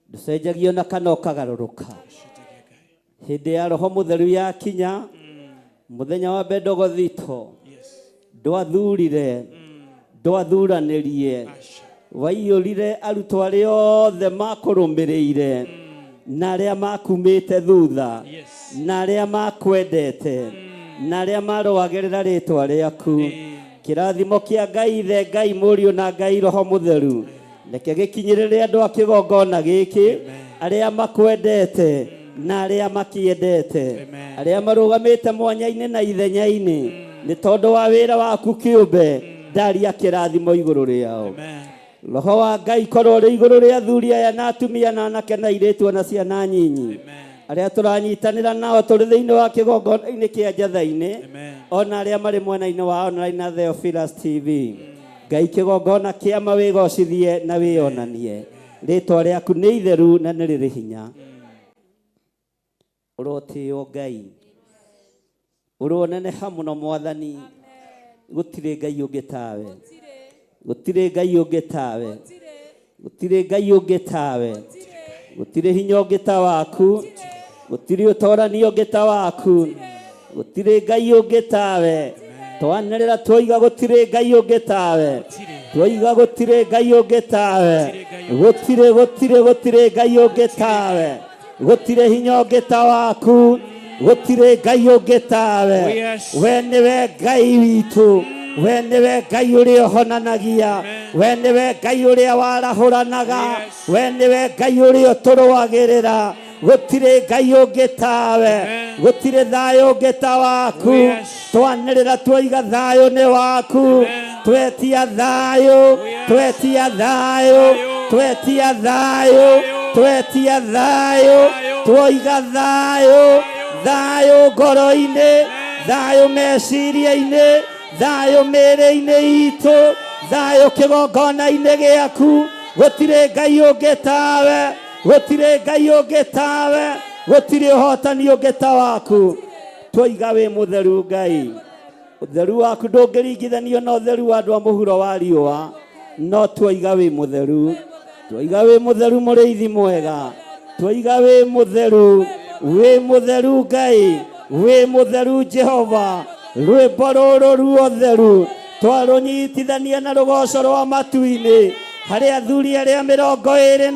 ndũcenjagio na kana ũkagarũrũka. Hĩndĩ ya Roho Mũtheru yakinya mũthenya wa Bendegothito ndwathurire ndwathuranĩrie waiyũrire arutwo arĩa othe makũrũmĩrĩire na arĩa makumĩte thutha na arĩa makwendete na arĩa marũagĩrĩra rĩtwa rĩaku. Kĩrathimo kĩa Ngai Ithe, Ngai Mũriũ na Ngai Roho Mũtheru reke gĩkinyĩrĩre andũ a kĩgongona gĩkĩ arĩa makwendete na arĩa makĩendete arĩa marũgamĩte mwanya-inĩ na ithenya-inĩ nĩ tondũ wa wĩra waku kĩũmbe ndaria kĩrathimo igũrũ rĩao. Roho wa Ngai korwo rĩ igũrũ rĩa athuri aya na atumia na anake na airĩtu na ciana nyinyi arĩa tũranyitanĩra nao tũrĩ thĩinĩ wa kĩgongona-inĩ kĩa Njatha-inĩ ona arĩa marĩ mwena-inĩ wa online na Theophilus TV. Ngai kĩgongona kĩa ma wĩgocithie na wĩonanie, rĩtwa rĩaku nĩ itheru na nĩ rĩrĩ hinya. Ũrotĩo Ngai, ũroneneha mũno Mwathani, gũtirĩ Ngai ũngĩ tawe, gũtirĩ Ngai ũngĩ tawe, gũtirĩ Ngai ũngĩ tawe, gũtirĩ hinya ũngĩ ta waku, gũtirĩ ũtoranio ũngĩ ta waku, gũtirĩ Ngai ũngĩ tawe. Twanĩrĩra twoiga gũtirĩ Ngai ũngĩ tawe, twoiga gũtirĩ Ngai ũngĩ tawe, gũtirĩ Ngai ũngĩ tawe, gũtirĩ hinya ũngĩ ta waku, gũtirĩ Ngai ũngĩ tawe. We nĩwe Ngai witũ, we nĩwe Ngai ũrĩa ũhonanagia, we nĩwe Ngai ũrĩa warahũranaga, we nĩwe Ngai ũrĩa ũtũrũagĩrĩra, gũtirĩ Ngai ũngĩ tawe, gũtirĩ thayũ ũngĩ ta waku. Twanĩrĩra twoiga thayũ nĩ waku, twetia thayũ, twetia thayũ, twetia thayũ, twetia thayũ, twoiga thayũ, thayũ ngoro-inĩ, thayũ meciria-inĩ, thayũ mĩĩrĩ-inĩ itũ, thayũ kĩgongona-inĩ gĩaku. Gũtirĩ Ngai ũngĩ tawe, gũtirĩ Ngai ũngĩ tawe, gũtirĩ ũhotani ũngĩ ta waku. Twoiga wĩ mũtheru Ngai, ũtheru waku ndũngĩringithanio na ũtheru wa andũ a mũhuro wa riũa, no twoiga wĩ mũtheru, twoiga wĩ mũtheru mũrĩithi mwega, twoiga wĩ mũtheru, wĩ mũtheru Ngai, wĩ mũtheru Jehova. Rwĩmbo rũrũ ruotheru twarũnyitithania na rũgoco rwa matu-inĩ harĩ athuri arĩa 24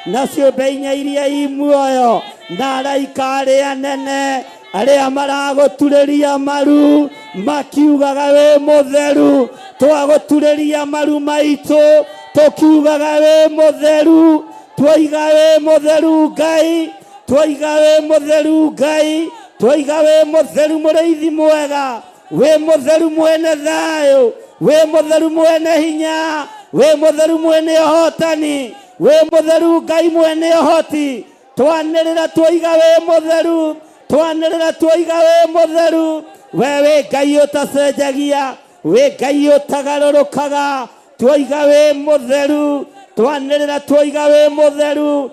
na ciũmbe 4 iria i muoyo na araika arĩa anene arĩa maragũturĩria maru makiugaga wĩ mũtheru. Twagũturĩria maru maitũ tũkiugaga wĩ mũtheru, twoiga wĩ mũtheru Ngai, twoiga wĩ mũtheru Ngai, twoiga wĩ mũtheru mũrĩithi mwega, we mutheru mwene thayo, we mutheru mwene hinya, we mutheru mwene hotani, we mutheru Ngai mwene hoti. Twanirira twoiga we mutheru, twanirira twoiga we mutheru. Wewe Ngai utacenjagia, we Ngai utagarũrũkaga. Twoiga we mutheru, twanirira twoiga we mutheru.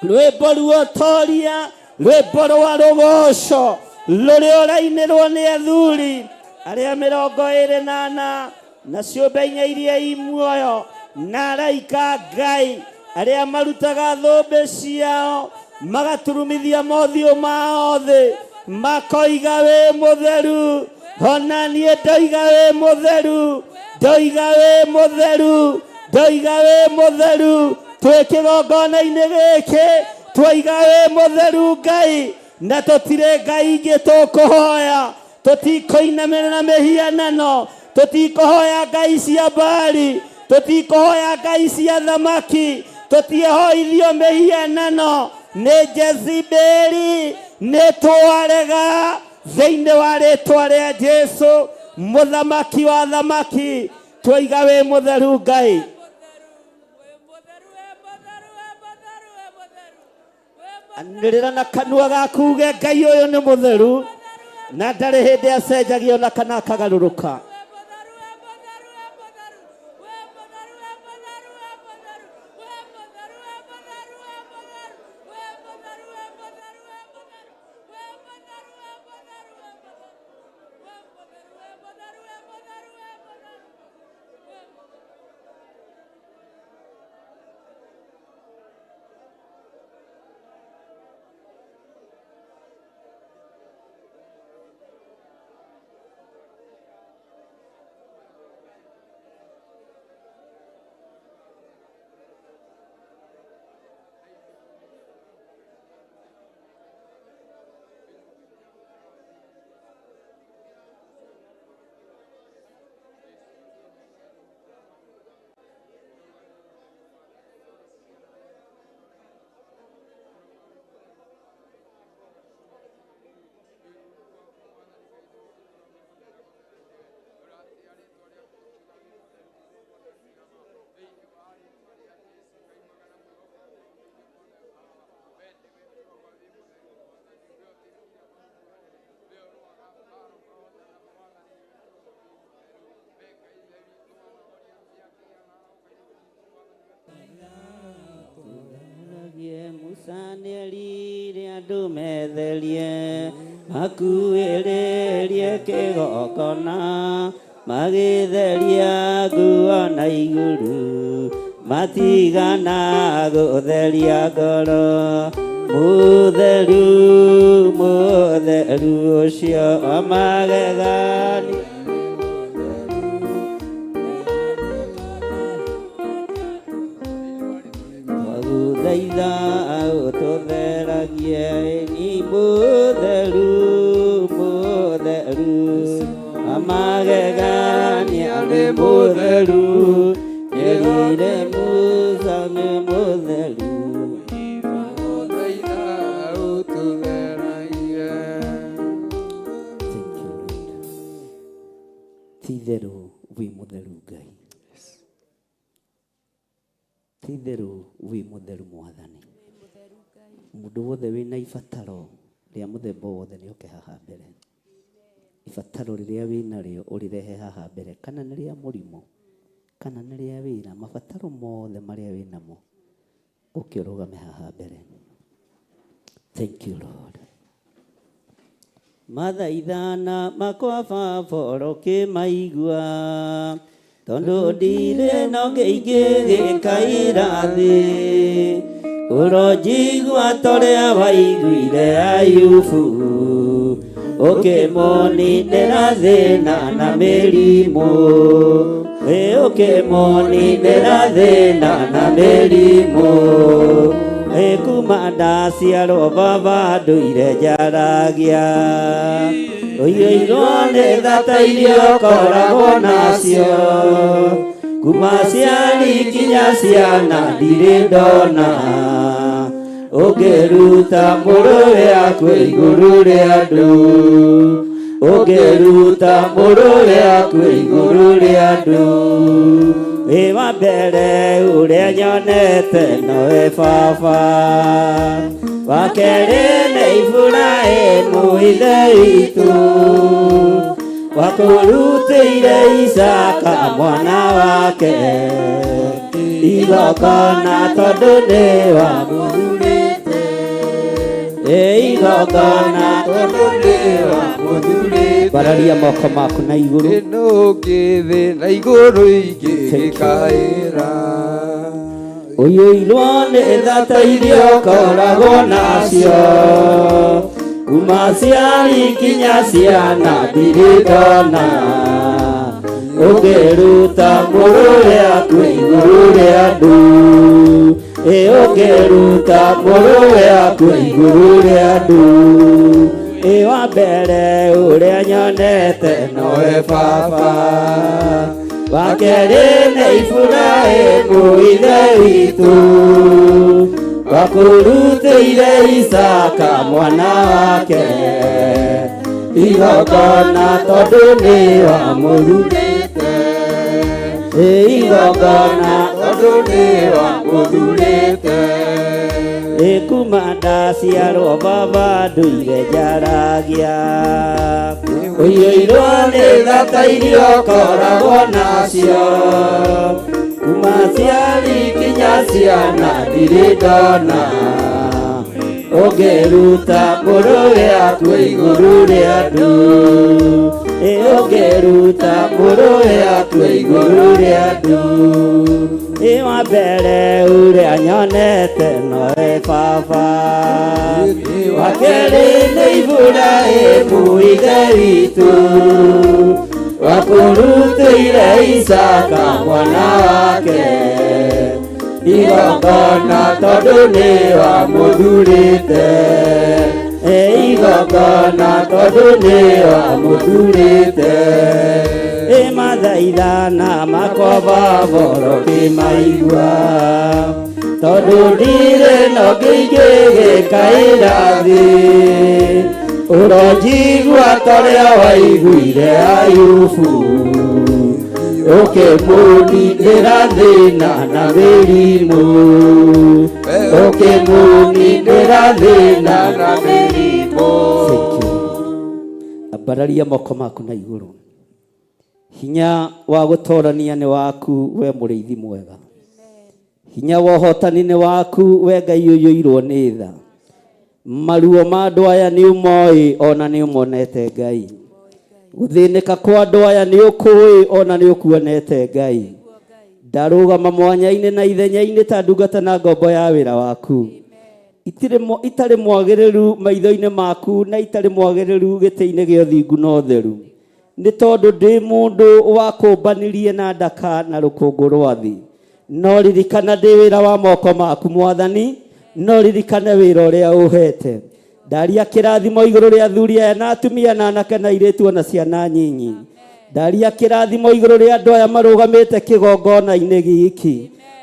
Rwĩmbo ruotoria, rwĩmbo rwa rũgũco, rũrĩa ũrainĩrwo nĩ athuri arĩa 24 na ciũmbe inya iria imuoyo na araika Ngai arĩa marutaga thũmbĩ ciao magaturumithia mothiũ mao thĩ makoiga we mutheru. Ona niĩ ndoiga we mutheru, ndoiga we mutheru, ndoiga we mutheru. Twĩ kĩgongona-inĩ gĩkĩ twoiga we mutheru Ngai, na tũtirĩ Ngai ingĩ tũkũhoya. Tũtikũinamĩrĩra mĩhianano, tũtikũhoya Ngai cia Baali, tũtikũhoya Ngai cia thamaki, tũtiĩhoithio mĩhianano nĩ Jezebeli. Nĩ twarega thĩinĩ wa rĩĩtwa rĩa Jesũ mũthamaki wa thamaki. Twoiga we mutheru Ngai. Anĩrĩra na kanua gaku uge Ngai ũyũ nĩ mutheru na ndarĩ hĩndĩ acenjagio na kana akagarũrũka. Saneri andũ metherie makuĩrĩrie kĩgongona magĩtheria nguo na igũrũ matigana gũtheria ngoro. Mũtheru mũtheru ũcio wa magegania twagũthaitha ũtũtheragie. Ni mũtheru mũtheru wa magegania nĩ mũtheru, nyerire Musa nĩ mũtheru. Ti-itherũ wĩ mũtheru Ngai, ti-itherũ wĩ mũtheru Mwathani. Mũndũ wothe wĩna ibataro rĩa mũthemba wothe nĩoke haha mbere. Ibataro rĩrĩa wĩnarĩo ũrĩrehe haha mbere, kana nĩ rĩa mũrimũ kana nĩ rĩa wĩra, mabataro mothe marĩa wĩnamo ũke ũrũgame haha mbere. Thank you Lord. Mathaithana makwa Baba ũrokĩmaigua, tondũ ndirĩ na ũngĩ ingĩgĩkaĩra thĩ. Ũronjigua torĩa waiguire Ayubu, ũkĩmũninĩra thĩna na mĩrimũ. Ũkĩmũninĩra thĩna na mĩrimũ. Kuma ndaciarwo Baba ndũire njaragia, ũiyũirwo nĩ thata iria ũkoragwo nacio. Kuma ciari nginya ciana ndirĩ ndona, ũngĩruta mũrũwe akwe igũrũ rĩa andũ. ũngĩruta mũrũre kwĩ igũrũ rĩa andũ. Wa mbere ũrĩa nyonete nowe baba, wa kerĩ nĩ Iburahĩmu ithe witũ, wakũrutĩire Isaka mwana wake igongona tondũ nĩ wamũthurĩte. Igongona tondũ nĩ wamũthurĩte. Bararia moko maku na igũrũ. Ĩno ngĩthĩ na igũrũ ingĩkaĩra. Ũiyũirwo nĩ thata iria ũkoragwo nacio, kuma ciari nginya ciana ndirĩ ndona. Ũngĩruta mũrũre kwĩ igũrũ rĩa andũ, ũngĩruta mũrũre kwĩ igũrũ rĩa andũ. Wa mbere ũrĩa nyonete nowe baba, wa kerĩ nĩ Iburahĩmu ithe witũ, wakũrutĩire Isaka mwana wake igongona tondũ nĩ wamũthurĩte. Igongona tondũ nĩ wamũthurĩte. Kuma ndaciarwo baba ndũire njaragia, ũiyũirwo nĩ thata iria ũkoragwo nacio, kuma ciari nginya ciana ndirĩ ndona. Ũngĩruta mũrũre kwĩ igũrũ rĩa andũ, ũngĩruta mũrũre kwĩ igũrũ rĩa andũ. Wa mbere ũrĩa nyonete nowe baba, wa kerĩ nĩ Iburahĩmu ithe witũ, wakũrutĩire Isaka mwana wake igongona tondũ nĩ wamũthurĩte. Igongona tondũ nĩ wamũthurĩte. Mathaithana makwa baba ũkĩmaigua, tondũ ndirĩ no ngĩingĩgĩkaĩra thĩ. Ũronjigua torĩa waiguire Ayubu, ũkĩmũnindĩra thĩna na mĩrimũ, ũkĩmũnindĩra thĩna na mĩrimũ. Ambararia moko maku na igũrũ. Hinya wa gũtorania nĩ waku we mũrĩithi mwega, hinya wa ũhotani nĩ waku we Ngai ũiyũirwo nĩ tha. Maruo ma andũ aya nĩ ũmoĩ ona nĩ ũmonete Ngai, gũthĩnĩka kwa andũ aya nĩ ũkũĩ ona nĩ ũkuonete Ngai. Ndarũgama mwanya-inĩ na ithenya-inĩ ta ndungata na ngombo ya wĩra waku, itarĩ mwagĩrĩru maitho-inĩ maku na itarĩ mwagĩrĩru gĩtĩ-inĩ gĩa ũthingu na ũtheru, nĩ tondũ ndĩ mũndũ wakũmbanĩrie na ndaka na rũkũngũ rwa thĩ. No ririkana ndĩ wĩra wa moko maku Mwathani, no ririkane wĩra ũrĩa ũhete. Ndaria kĩrathimo igũrũ rĩa athuri aya na atumia na anake na airĩtu na ciana nyinyi. Ndaria kĩrathimo igũrũ rĩa andũ aya marũgamĩte kĩgongona-inĩ gĩkĩ.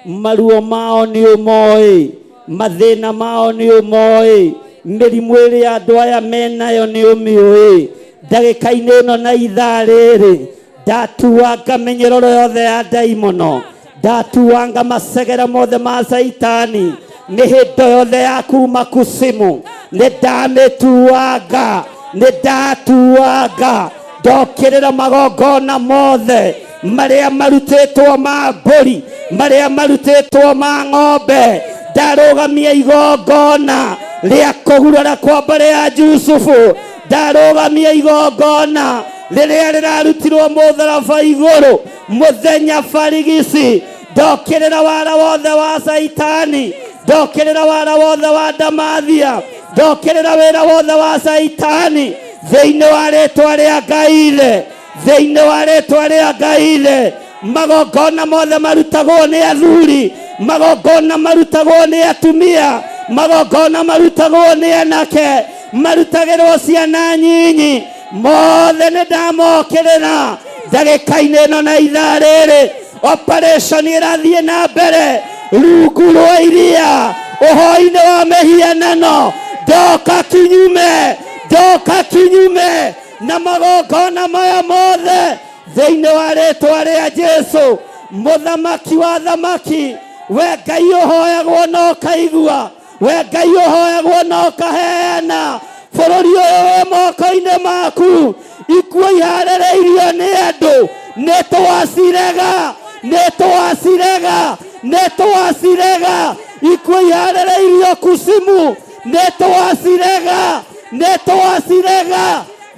Maruo mao nĩ ũmoĩ, mathĩna mao nĩ ũmoĩ, mĩrimũ ĩrĩa andũ aya menayo nĩ ũmĩũĩ. Ndagĩka-inĩ ĩno na ithaa rĩrĩ ndatuanga mĩnyororo yothe ya ndaimono, ndatuanga macegera mothe ma Saitani, mĩhĩndo yothe ya kuma kusimu nĩ ndamĩtuanga, nĩ ndatuanga. Ndokĩrĩra magongona mothe marĩa marutĩtwo ma mbũri, marĩa marutĩtwo ma ng'ombe. Ndarũgamia igongona rĩa kũgurara kwa mbere ya Jusufu, ndarũgamia igongona rĩrĩa rĩrarutirwo mũtharaba igũrũ mũthenya barigici. Ndokĩrĩra wara wothe wa Saitani, ndokĩrĩra wara wothe wa Ndamathia, ndokĩrĩra wĩra wothe wa Saitani thĩinĩ wa rĩtwa rĩa Ngai ithe, thĩinĩ wa rĩtwa rĩa Ngai ithe. Magongona mothe marutagwo nĩ athuri, magongona marutagwo nĩ atumia, magongona marutagwo nĩ anake, marutagĩrwo ciana nyinyi, mothe nĩ ndamokĩrĩra ndagĩka-inĩ ĩno na ithaa rĩrĩ. Operation ĩrathiĩ na mbere rungu rwa iria, ũhoi-inĩ wa mĩhianano. Ndoka kinyume, ndoka kinyume na magongona maya mothe thĩinĩ wa rĩĩtwa rĩa Jesũ. Mũthamaki wa thamaki, we Ngai ũhoyagwo na ũkaigua, we Ngai ũhoyagwo na ũkaheana. Bũrũri ũyũ wĩ moko-inĩ maku, ikuũ iharĩrĩirio nĩ andũ, nĩtwacirega, nĩtwacirega, nĩtwacirega. Ikuũ iharĩrĩirio kusimu, nĩtwacirega, nĩtwacirega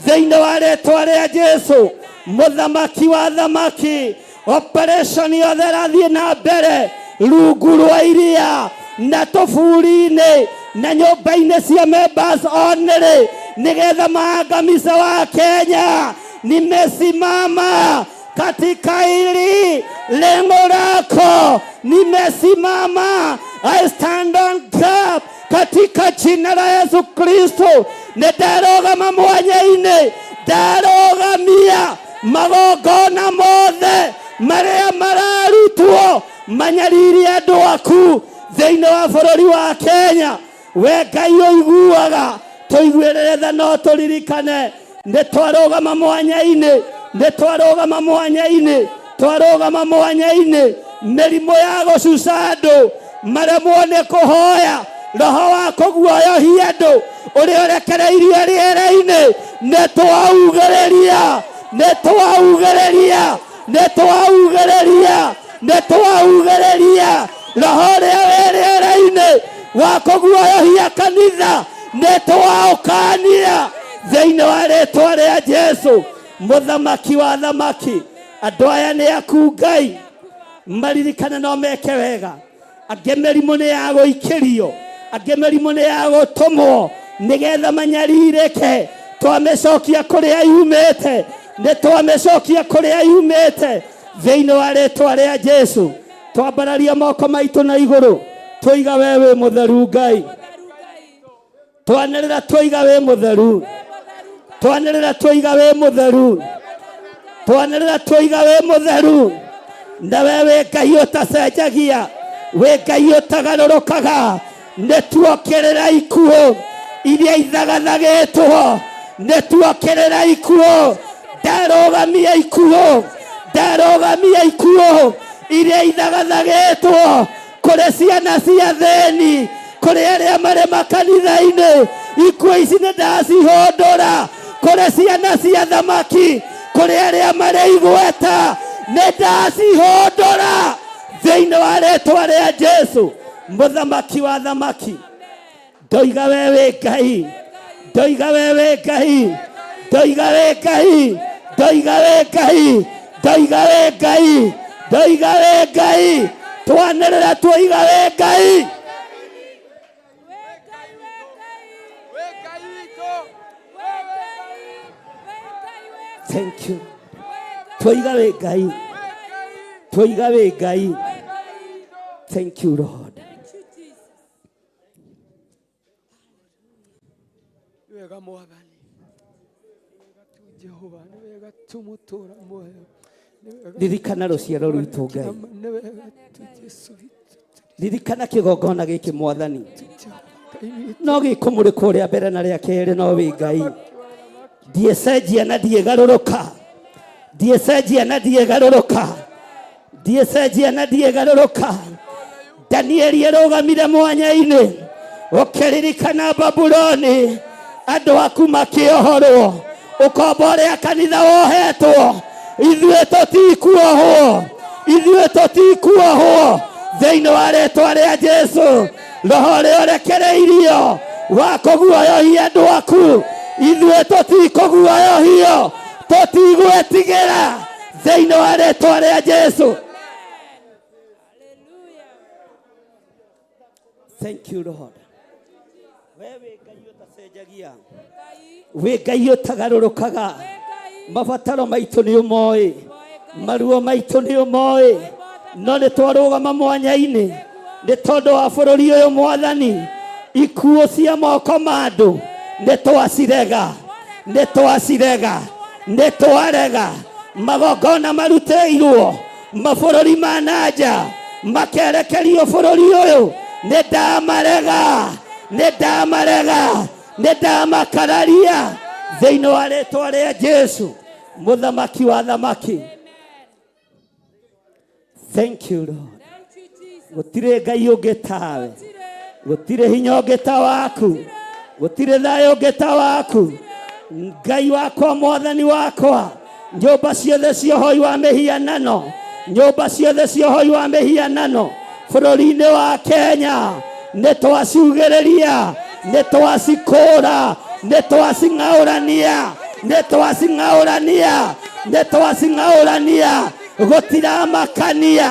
thĩinĩ wa rĩĩtwa rĩa Jesũ. Mũthamaki wa thamaki, operation yothe ĩrathiĩ na mbere rungu rwa iria na tũburi-inĩ na nyũmba-inĩ cia members only, nĩgetha maangamize wa Kenya, nimesimama katika hili lengo lako, nimesimama. I stand on gap katika jina la Yesu Kristo. Nĩndarũgama mwanya-inĩ, ndarogamia magongona mothe marĩa mararutwo manyarire andũ aku thĩinĩ wa bũrũri wa Kenya. We Ngai ũiguaga, tũiguĩrĩre tha no tũririkane. Nĩtwarũgama mwanya-inĩ, nĩtwarũgama mwanya-inĩ, twarũgama mwanya-inĩ. Mĩrimũ ya gũcuca andũ, maremwo nĩ kũhoya, roho wa kũguoyohia andũ ũrĩa ũrekereirio rĩera-inĩ, nĩtwaugĩrĩria, nĩtwaugĩrĩria, nĩtwaugĩrĩria, nĩtwaugĩrĩria. Roho ũrĩa wĩ rĩera-inĩ wa kũguoyohia kanitha, nĩtwaũkania thĩinĩ wa rĩĩtwa rĩa Jesũ. Mũthamaki wa thamaki, andũ aya nĩ aku Ngai, maririkane no meke wega. Angĩ mĩrimũ nĩ ya gũikĩrio, angĩ mĩrimũ nĩ ya gũtũmwo nĩgetha manyarirĩke. Twamĩcokia kũrĩa yumĩte, nĩtwamĩcokia kũrĩa yumĩte thĩinĩ wa rĩĩtwa rĩa Jesũ. Twambararia moko maitũ na igũrũ, tũiga we wĩ mũtheru Ngai. Twanĩrĩra tũiga wĩ mũtheru, twanĩrĩra tũiga wĩ mũtheru, twanĩrĩra tũiga wĩ mũtheru. Na we wĩ Ngai ũtacenjagia, wĩ Ngai ũtagarũrũkaga. Nĩtuokĩrĩra ikuũ iria ithagathagĩtwo, nĩtuokĩrĩra ikuũ. Ndarũgamia ikuũ, ndarũgamia ikuũ iria ithagathagĩtwo kũrĩ ciana cia thĩni, kũrĩ arĩa marĩ makanitha-inĩ. Ikuũ ici nĩndacihũndũra kũrĩ ciana cia thamaki, kũrĩ arĩa marĩ igweta, nĩndacihũndũra thĩinĩ wa rĩĩtwa rĩa Jesũ. Mũthamaki wa thamaki, ndoiga we wĩ Ngai, ndoiga we wĩ Ngai, ndoiga wĩ Ngai, ndoiga wĩ Ngai, ndoiga wĩ Ngai, ndoiga wĩ Ngai. Twanĩrĩra twoiga wĩ Ngai. Thank you. Twoiga wĩ Ngai, twoiga wĩ Ngai. Thank you Lord. Wega Mwathani, Jehova, nĩ wega tũmũtũra muoyo. Ririkana rũciaro rwitũ Ngai, ririkana kĩgongona gĩkĩ Mwathani, no gĩkũmũrĩka ũrĩa mbere na rĩa kerĩ. No wĩ Ngai, ndiĩcenjia na ndiĩgarũrũka, ndiĩcenjia na ndiĩgarũrũka, ndiĩcenjia na ndiĩgarũrũka. Danieli arũgamire mwanya-inĩ, ũkĩririkana Babuloni, andũ aku makĩohorwo, ũkombo ũrĩa kanitha wohetwo. Ithuĩ tũtikuohwo, ithuĩ tũtikuohwo thĩinĩ wa rĩĩtwa rĩa Jesũ. Roho ũrĩa ũrekereirio wa kũguoyohia andũ aku, ithuĩ tũtikũguoyohio, tũtigwĩtigĩra thĩinĩ wa rĩĩtwa rĩa Jesũ. Thank you Lord. Wewe Ngai ũtacenjagia, we Ngai ũtagarũrũkaga. Mabataro maitũ nĩ ũmoĩ, maruo maitũ nĩ ũmoĩ, no nĩtwarũgama mwanya-inĩ nĩ tondũ wa bũrũri ũyũ Mwathani. Ikuũ cia moko ma andũ nĩtwacirega, nĩtwacirega, nĩtwarega. Magongona marutĩirwo mabũrũri ma nanja makerekerio bũrũri ũyũ, nĩndamarega, nĩndamarega, nĩndamakararia thĩinĩ wa rĩĩtwa rĩa Jesu, mũthamaki wa thamaki. Thank you, Lord. Gũtirĩ Ngai ũngĩ tawe, gũtirĩ hinya ũngĩ ta waku, gũtirĩ thayũ ũngĩ ta waku. Ngai wakwa, mwathani wakwa, nyũmba ciothe cia ũhoi wa mĩhianano, nyũmba ciothe cia ũhoi wa mĩhianano bũrũri-inĩ wa Kenya, nĩ twaciugĩrĩria, nĩ twacikũra, nĩ twacing'aũrania, nĩ twacing'aũrania, nĩ twacing'aũrania. Gũtiramakania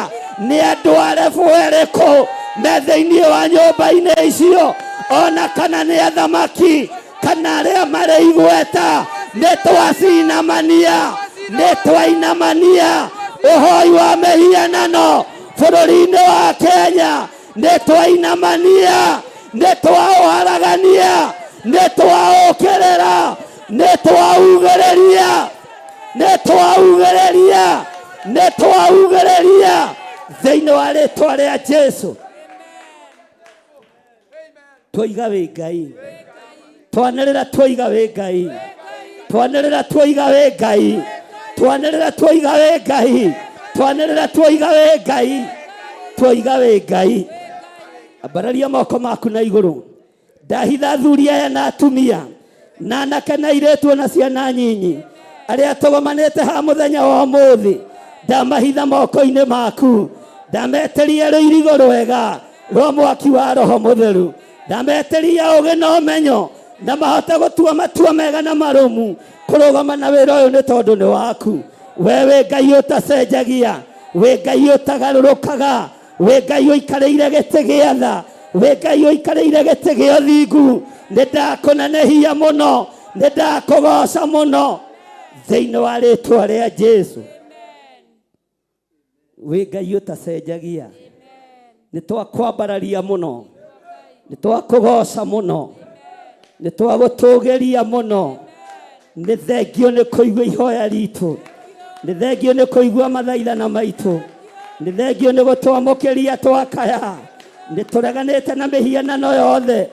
nĩ andũ arebu erĩkũ me thĩinĩ wa nyũmba-inĩ icio, ona kana nĩ athamaki kana arĩa marĩ igweta. Nĩ twacinamania, nĩ twainamania ũhoi wa mĩhianano bũrũri-inĩ wa Kenya. Nĩ twainamania, nĩ twaũharagania, nĩ twaũkĩrĩra, nĩ twaugĩrĩria, nĩ twaugĩrĩria, nĩ twaugĩrĩria thĩinĩ wa rĩĩtwa rĩa Jesu. Twoiga wĩ Ngai, twanĩrĩra twoiga wĩ Ngai, twanĩrĩra twoiga wĩ Ngai, twanĩrĩra twoiga wĩ Ngai, twanĩrĩra twoiga wĩ Ngai, twoiga wĩ Ngai. Ambararia moko maku na igũrũ. Ndahitha athuri aya na atumia na anake na airĩtu na ciana nyinyi arĩa tũgomanĩte ha mũthenya wa ũmũthĩ, ndamahitha moko-inĩ maku, ndameteria rũirigo rwega rwa mwaki wa Roho Mũtheru, ndameteria ũgĩ na ũmenyo na mahote gũtua matua mega na marũmu kũrũgama na wĩra ũyũ nĩ tondũ nĩ waku. We wĩ Ngai ũtacenjagia, wĩ Ngai ũtagarũrũkaga, wĩ Ngai ũikarĩire gĩtĩ gĩa tha, wĩ Ngai ũikarĩire gĩtĩ gĩa ũthingu. Nĩ ndakũnenehia mũno, nĩ ndakũgoca mũno thĩinĩ wa rĩĩtwa rĩa Jesu. Wĩ Ngai ũtacenjagia, nĩ twakwambararia mũno, nĩ twakũgoca mũno, nĩ twagũtũgĩria mũno. Nĩ thengio nĩ kũigua ihoya ritũ, nĩ thengio nĩ kũigua mathaithana maitũ, nĩ thengio nĩ gũtwamũkĩria twakaya. Nĩ tũreganĩte na mĩhianano yothe,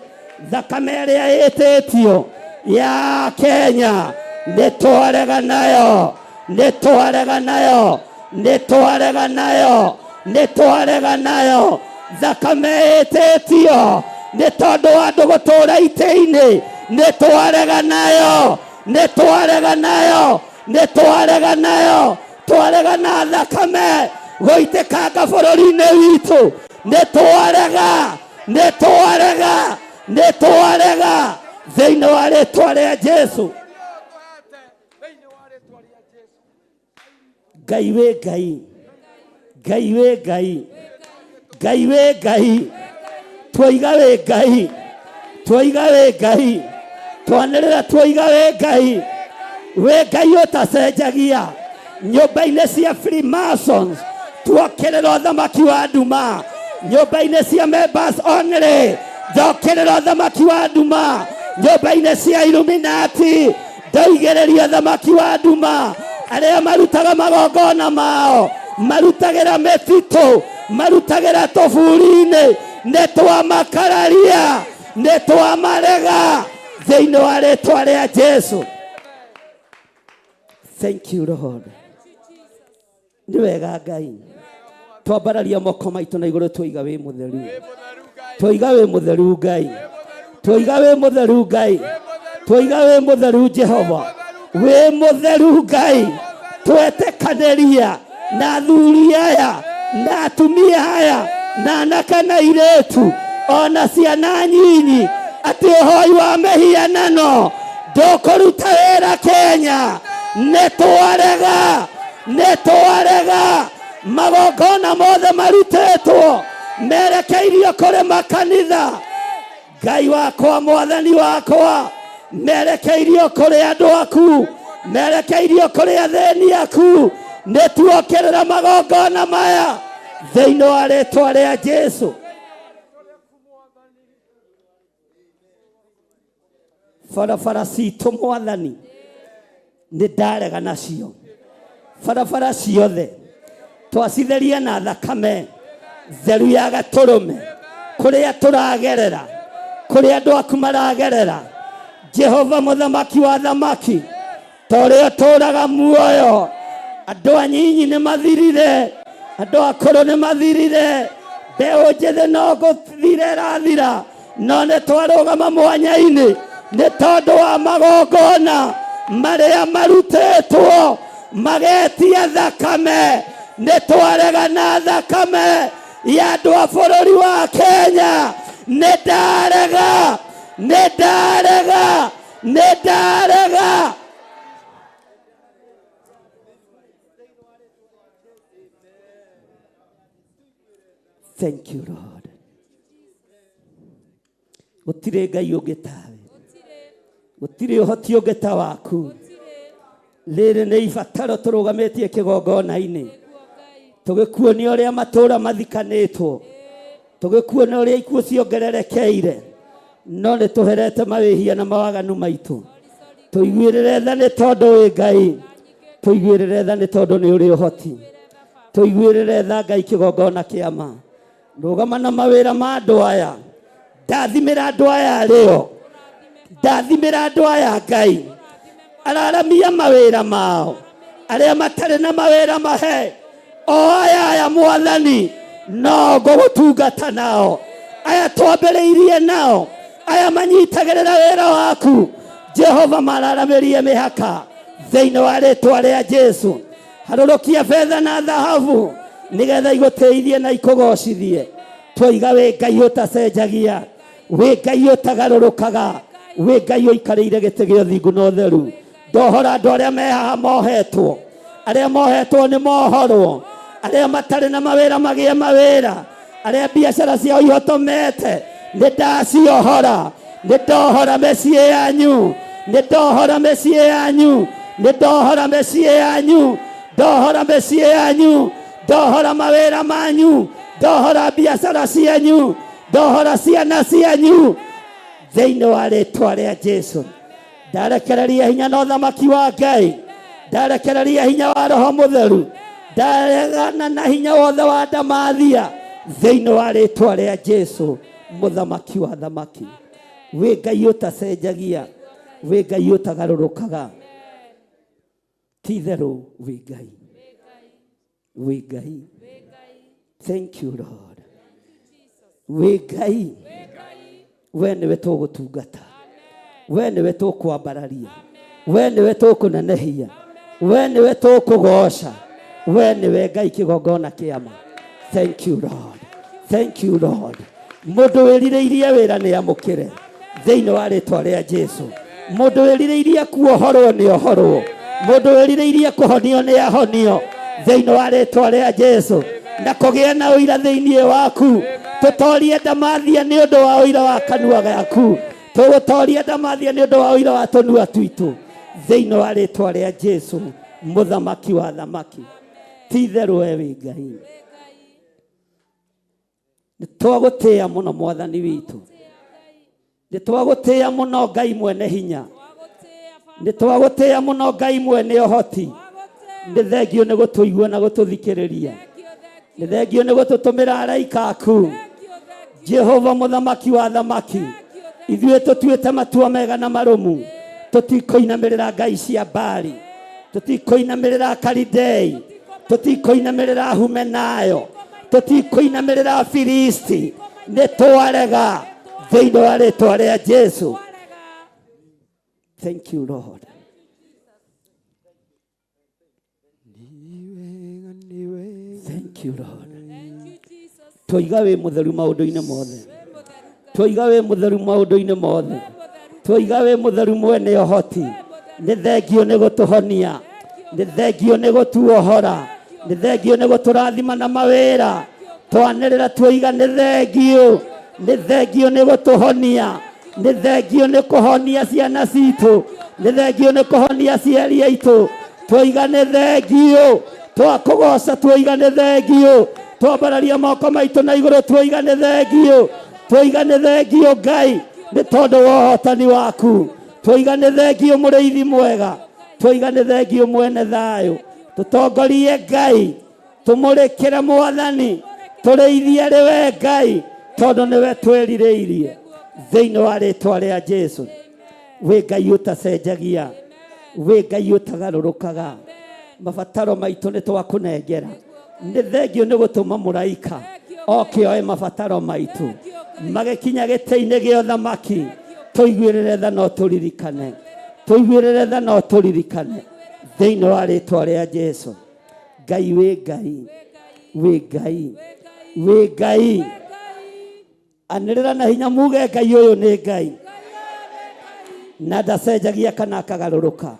thakame ĩrĩa ĩtĩtio ya Kenya, nĩ twarega nayo, nĩ twarega nayo, nĩ twarega nayo, nĩ twarega nayo. Thakame ĩtĩtio nĩ tondũ wa andũ gũtũũra itĩ-inĩ, nĩ twarega nayo, nĩ twarega nayo, nĩ twarega nayo. Twarega na thakame gũitĩkanga bũrũri-inĩ witũ, nĩ twarega, nĩ twarega, nĩ twarega thĩinĩ wa rĩĩtwa rĩa Jesu. Ngai wĩ Ngai, Ngai wĩ Ngai, Ngai wĩ Ngai, twoiga wĩ Ngai, twoiga wĩ Ngai, twanĩrĩra twoiga wĩ Ngai. Wĩ Ngai ũtacenjagia. Nyũmba-inĩ cia Freemasons tuokĩrĩra ũthamaki wa nduma, nyũmba-inĩ cia members only ndokĩrĩra ũthamaki wa nduma, nyũmba-inĩ cia Illuminati ndoigĩrĩria ũthamaki wa nduma. Arĩa marutaga magongona mao marutagĩra mĩtitũ, marutagĩra tũburi-inĩ, nĩ twamakararia, nĩ twamarega thĩinĩ wa rĩĩtwa rĩa Jesu. Thank you, Lord. Nĩ wega Ngai, twambararia moko maitũ na igũrũ twoiga wĩ mũtheru, twoiga wĩ mũtheru Ngai, twoiga wĩ mũtheru Ngai, twoiga wĩ mũtheru Jehova, wĩ mũtheru Ngai. Twetĩkanĩria na athuri aya na atumia aya na anake na airĩtu ona ciana nyinyi atĩ ũhoi wa mĩhianano ndũkũruta wĩra Kenya. Nĩ twarega, nĩ twarega. Magongona mothe marutĩtwo merekeirio kũrĩ makanitha. Ngai wakwa, mwathani wakwa, merekeirio kũrĩ andũ aku, merekeirio kũrĩ athĩni aku. Nĩ tuokĩrĩra magongona maya thĩinĩ wa rĩĩtwa rĩa Jesu. Barabara citũ mwathani nĩ ndarega nacio, barabara ciothe twacitheria na thakame theru ya gatũrũme. Kũrĩa tũragerera, kũrĩa andũ aku maragerera, Jehova muthamaki wa thamaki, torĩa tũraga muoyo. Andũ anyinyi nĩ mathirire, andũ akũrũ nĩ mathirire, mbeũ njĩthĩ no gũthira ĩrathira, no nĩ twarũgama mwanya-inĩ nĩ tondũ wa magongona marĩa marutĩtwo magetia thakame. Nĩ twaregana thakame ya andũ a bũrũri wa Kenya. Nĩ ndarega, nĩ ndarega, nĩ ndarega. Thank you, Lord. Gũtirĩ Ngai ũngĩ tawe, gũtirĩ ũhoti ũngĩ ta waku. Rĩrĩ nĩ ibataro tũrũgamĩtie kĩgongona-inĩ, tũgĩkuonia ũrĩa matũũra mathikanĩtwo, tũgĩkuonia ũrĩa ikuũ ciongererekeire, no nĩ tũherete mawĩhia na mawaganu maitũ. Tũiguĩrĩre tha nĩ tondũ wĩ Ngai, tũiguĩrĩre tha nĩ tondũ nĩ ũrĩ ũhoti, tũiguĩrĩre tha Ngai kĩgongona kĩa ma. Rũgama na mawĩra ma andũ aya, ndathimĩra andũ aya arĩo, ndathimĩra andũ aya Ngai, araramia mawĩra mao, arĩa matarĩ na mawĩra mahe, o aya Mwathani no gũgũtungata nao, aya twambĩrĩirie nao, aya manyitagĩrĩra wĩra waku Jehova, mararamĩrie mĩhaka thĩinĩ wa rĩĩtwa rĩa Jesũ. Harũrũkia betha na thahabu nĩgetha igũteithie na ikũgocithie. Twoiga wĩ Ngai ũtacenjagia, wĩ Ngai ũtagarũrũkaga, wĩ Ngai ũikarĩire gĩtĩ gĩa ũthingu na ũtheru. Ndohora andũ arĩa me haha mohetwo, arĩa mohetwo nĩ mohorwo, arĩa matarĩ na mawĩra magĩe mawĩra, arĩa biacara ciao ihotomete, nĩ ndaciohora. Nĩ ndohora mĩciĩ yanyu, nĩ ndohora mĩciĩ yanyu, nĩ ndohora mĩciĩ yanyu, ndohora mĩciĩ yanyu, ndohora mawĩra manyu, ndohora biacara cianyu, ndohora ciana cianyu thĩinĩ wa rĩĩtwa rĩa Jesũ. Ndarekereria hinya na ũthamaki wa Ngai, ndarekereria hinya wa Roho Mũtheru, ndaregana na hinya wothe wa ndamathia thĩinĩ wa rĩĩtwa rĩa Jesũ, mũthamaki wa thamaki. Wĩ Ngai ũtacenjagia, wĩ Ngai ũtagarũrũkaga, ti itherũ wĩ Ngai, wĩ Ngai. Thank you, Lord. Wĩ Ngai, we nĩwe tũgũtungata, we nĩwe tũkwambararia, we nĩwe tũkũnenehia, we nĩwe tũkũgoca, we nĩwe Ngai kĩgongona kĩa ma. Thank you, Lord. Thank you, Lord. Mũndũ wĩrirĩirie wĩra nĩ amũkĩre thĩinĩ wa rĩĩtwa rĩa Jesũ. Mũndũ wĩrirĩirie kuohorwo nĩ ohorwo, mũndũ wĩrirĩirie kũhonio nĩ ahonio thĩinĩ wa rĩĩtwa rĩa Jesũ. Na kũgĩa na ũira thĩinĩ waku, tũtorie ndamathia nĩ ũndũ wa ũira wa kanua gaku, tũgũtoria ndamathia nĩ ũndũ wa ũira wa tũnua twitũ thĩinĩ wa rĩĩtwa rĩa Jesũ, mũthamaki wa thamaki. Ti itherũ we wĩ Ngai. Nĩ twagũtĩĩa mũno Mwathani witũ, nĩ twagũtĩĩa mũno Ngai mwene hinya, nĩ twagũtĩĩa mũno Ngai mwene ũhoti. Nĩ thengio nĩ gũtũigua na gũtũthikĩrĩria, nĩ thengio nĩ gũtũtũmĩra araika aku Jehova mũthamaki wa thamaki. Ithuĩ tũtuĩte matua mega na marũmu, tũtikũinamĩrĩra ngai cia Baali, tũtikũinamĩrĩra Kalidei, tũtikũinamĩrĩra Humenayo, tũtikũinamĩrĩra Filisti. Nĩ twarega thĩinĩ wa rĩĩtwa rĩa Jesũ. Thank you, Lord. Thank you, Lord. Twoiga wĩ mũtheru maũndũ-inĩ mothe, twoiga wĩ mũtheru maũndũ-inĩ mothe, twoiga wĩ mũtheru mwene ũhoti. Nĩ thengio nĩ gũtũhonia, nĩ thengio nĩ gũtuohora, nĩ thengio nĩ gũtũrathima na mawĩra. Twanĩrĩra twoiga nĩ thengio, nĩ thengio nĩ gũtũhonia, nĩ thengio nĩ kũhonia ciana citũ, nĩ thengio nĩ kũhonia aciari aitũ. Twoiga nĩ thengio, twakũgoca twoiga nĩ thengio, twambararia moko maitũ na igũrũ twoiga nĩ thengio, twoiga nĩ thengio Ngai nĩ tondũ wa ũhotani waku. Twoiga nĩ thengio mũrĩithi mwega, twoiga nĩ thengio mwene thayũ. Tũtongorie Ngai, tũmũrĩkĩre Mwathani, tũrĩithie rĩwe Ngai tondũ nĩwe twĩrirĩirie thĩinĩ wa rĩĩtwa rĩa Jesũ. we Ngai utacenjagia, we Ngai utagarũrũkaga. Mabataro maitũ nĩ twakũnengera. Nĩ thengio nĩ gũtũma mũraika oke oe mabataro maitũ, magĩkinya gĩtĩ-inĩ gĩa ũthamaki. Tũiguĩrĩre tha no tũririkane, tũiguĩrĩre tha no tũririkane thĩinĩ wa rĩĩtwa rĩa Jesũ. Ngai wĩ Ngai, wĩ Ngai, wĩ Ngai. Anĩrĩra na hinya muge Ngai ũyũ nĩ Ngai na ndacenjagia kana akagarũrũka.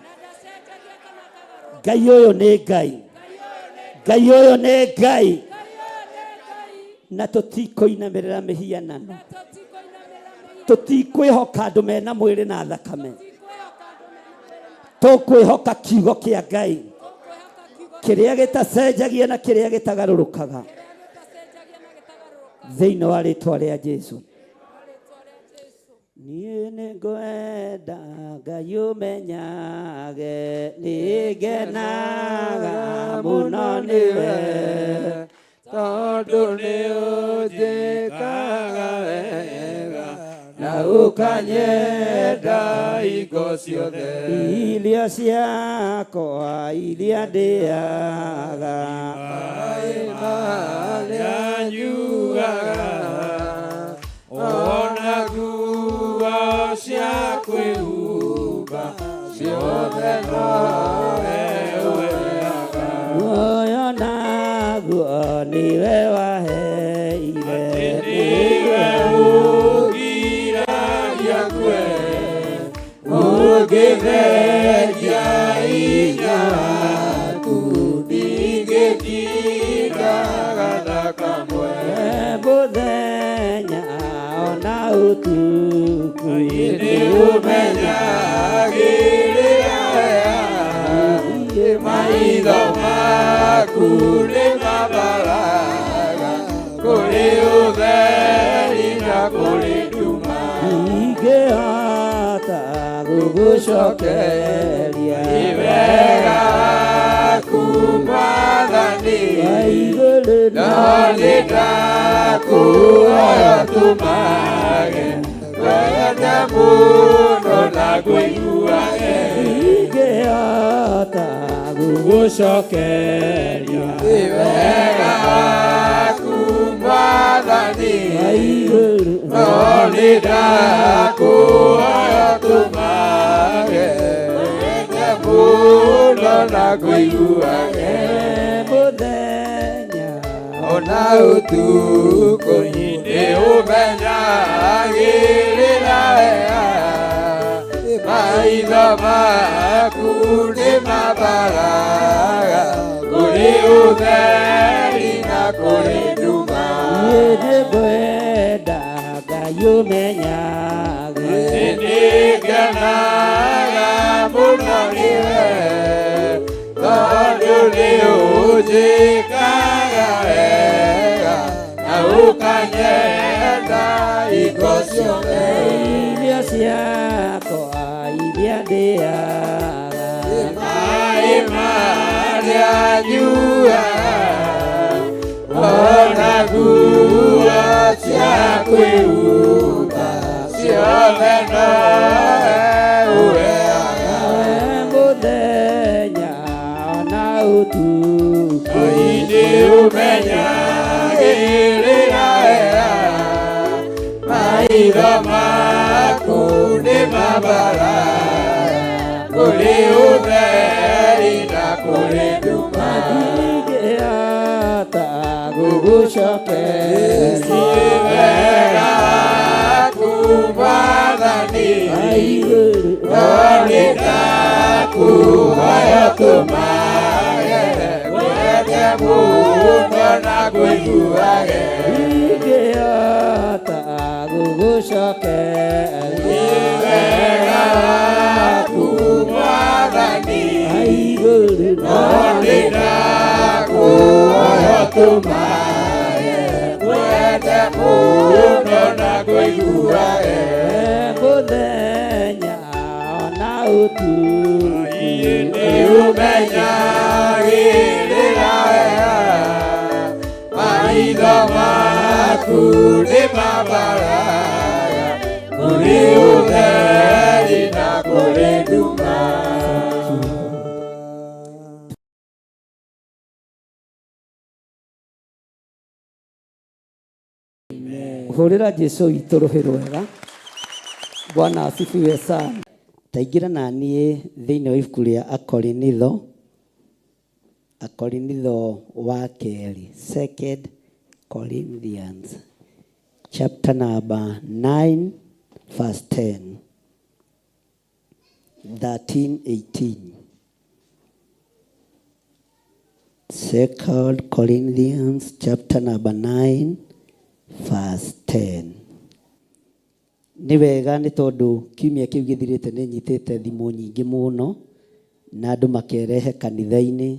Ngai ũyũ nĩ Ngai, Ngai ũyũ nĩ Ngai. Na tũtikũinamĩrĩra mĩhianano, tũtikwĩhoka andũ mena mwĩrĩ na thakame. Tũkwĩhoka kiugo kĩa Ngai kĩrĩa gĩtacenjagia na kĩrĩa gĩtagarũrũkaga thĩinĩ wa rĩĩtwa rĩa Jesũ. Niĩ nĩngwenda Ngai ũmenyage, nĩngenaga mũno nĩwe, tondũ nĩ ũnjĩkaga wega na ũkanyenda hingo ciothe. Irio ciakwa iria ndĩaga, maĩ marĩa nyuaga, ona nguo cia kwĩhumba ciothe nowe ũheaga. muoyo naguo nĩwe waheire, Nĩwe ũgiragia kwe, ũngĩtheria hinya waku, ndingĩtindaga na kamwe. mũthenya ona ũtukũ Nĩũmenyagĩrĩra maitho maku nĩmabaraga kũrĩ ũtheri na kũrĩ nduma. ingĩhota gũgũcokeria Nĩ wega waku Mwathani, no nĩndakũhoya tũmage, wende mũno na ngũiguage. ingĩhota gũgũcokeria Nĩ wega waku Mwathani, no nĩndakũhoya tũmage, wende mũno na ngũiguage. mũthenya Ona ũtukũ nĩũmenyagĩrĩra wega, maitho maku nĩmabaraga kũrĩ ũtheri na kũrĩ nduma. nĩngwenda Ngai ũmenyage, nĩngenaga mũno nĩwe, tondũ nĩũnjĩkaga wega na ũkanyenda hingo ciothe. irio ciakwa iria ndĩaga, maĩ marĩa nyuaga, ona nguo cia kwĩhumba ciothe nowe ũheaga. mũthenya ona ũtukũ nĩũmenyagĩrĩra wega, maitho maku nĩmabaraga kũrĩ ũtheri na kũrĩ nduma. ingĩhota gũgũcokeria Nĩ wega waku Mwathani, no nĩndakũhoya tũmage, wende mũno na ngũiguage. ingĩhota gũgũcokeria Nĩ wega waku Mwathani, no nĩndakũhoya tũmage, wende mũno na ngũiguage. mũthenya ona ũtukũ nĩũmenyagĩrĩra wega, maitho maku nĩmabaraga kũrĩ ũtheri na Hurira Jesu witũ rũhĩ rwega. Bwana asifiwe sana. Taingira na niĩ thĩinĩ wa ibuku rĩa Akorinitho wa kerĩ, 2 Corinthians chapter number 9 verse 10, 13, 18. 2 Corinthians chapter number 9 verse 10. Nĩ wega nĩ tondũ kiumia kĩu gĩthirĩte nĩ nyitĩte thimũ nyingĩ mũno na andũ makerehe kanitha-inĩ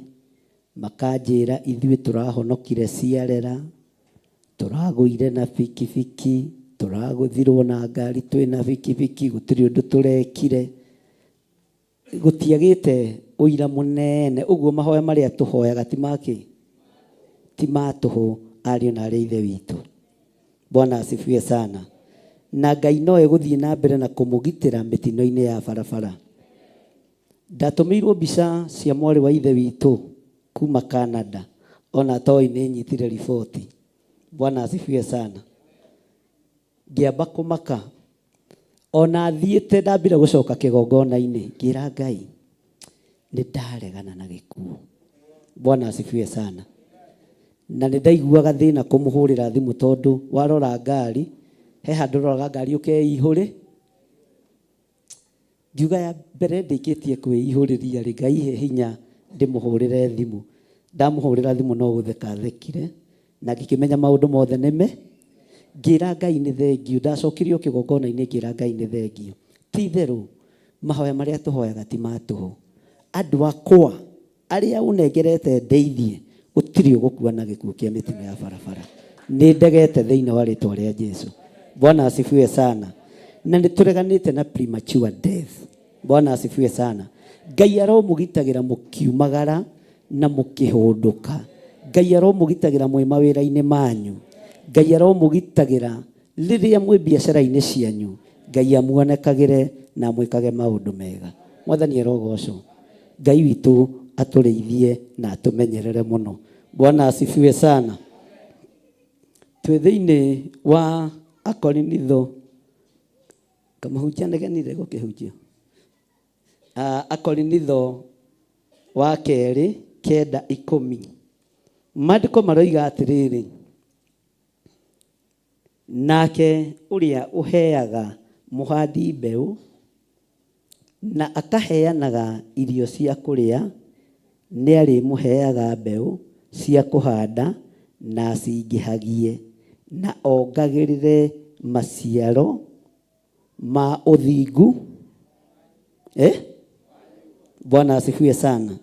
makanjĩra ithuĩ tũrahonokire ciarera, tũragũire na bikibiki, tũragũthirwo na ngari twĩna bikibiki, gũtirĩ ũndũ tũrekire, gũtiagĩte ũira mũnene. Ũguo mahoya marĩa tũhoyaga ti matũhũ, ariũ na arĩ ithe witũ. Bwana asifiwe sana. Na Ngai no egũthiĩ na mbere na kũmũgitĩra mĩtino-inĩ ya barabara. Ndatũmĩirwo mbica cia mwarĩ wa ithe witũ kuma Canada, ona toĩ nĩ nyitire riboti. Bwana asifiwe sana. Ngĩamba kũmaka, ona thiĩte ndambire gũcoka kĩgongona-inĩ, ngĩra Ngai nĩ ndaregana na gĩkuũ. Bwana asifiwe sana. Na nĩ ndaiguaga thĩna kũmũhũrĩra thimũ tondũ warora ngari, he handũ roraga ngari ũkeihũre. Ngiuga ya mbere ndĩkĩtie kwĩihũrĩria rĩ, Ngai he hinya ndĩmũhũrĩre thimũ. Ndamũhũrĩra thimũ no gũtheka thekire na ngĩkĩmenya maũndũ mothe nĩme. Ngĩra Ngai nĩ thengio, ndacokirio kĩgongona-inĩ ngĩra Ngai nĩ thengio. Ti itherũ mahoya marĩa tũhoyaga ti matũhũ. Andũ akwa arĩa ũnengerete ndeithie, gũtirĩ ũgũkua na gĩkuũ kĩa mĩtino ya barabara. Nĩ ndegete thĩinĩ wa rĩtwa rĩa Jesu. Bwana asifiwe sana. Na nĩ tũreganĩte na premature death. Bwana asifiwe sana. Ngai aromũgitagĩra mũkiumagara na mũkĩhũndũka. Ngai aromũgitagĩra mwĩ mawĩra-inĩ manyu. Ngai aromũgitagĩra rĩrĩa mwĩ biacara-inĩ cianyu. Ngai amuonekagĩre na mwĩkage maũndũ mega. Mwathani arogocwo. Ngai witũ atũrĩithie na atũmenyerere mũno. Bwana asifiwe sana. Twĩ thĩinĩ wa Akorinitho, kamahunjia negenire gũkĩhunjio. Akorinitho wa kerĩ 9:10. Maandĩko maroiga atĩrĩrĩ, nake ũrĩa ũheaga mũhandi mbeũ na akaheanaga irio cia kũrĩa, nĩ arĩmũheaga mbeũ cia kũhanda na cingĩhagie na ongagĩrĩre maciaro ma ũthingu. Bwana asifiwe sana.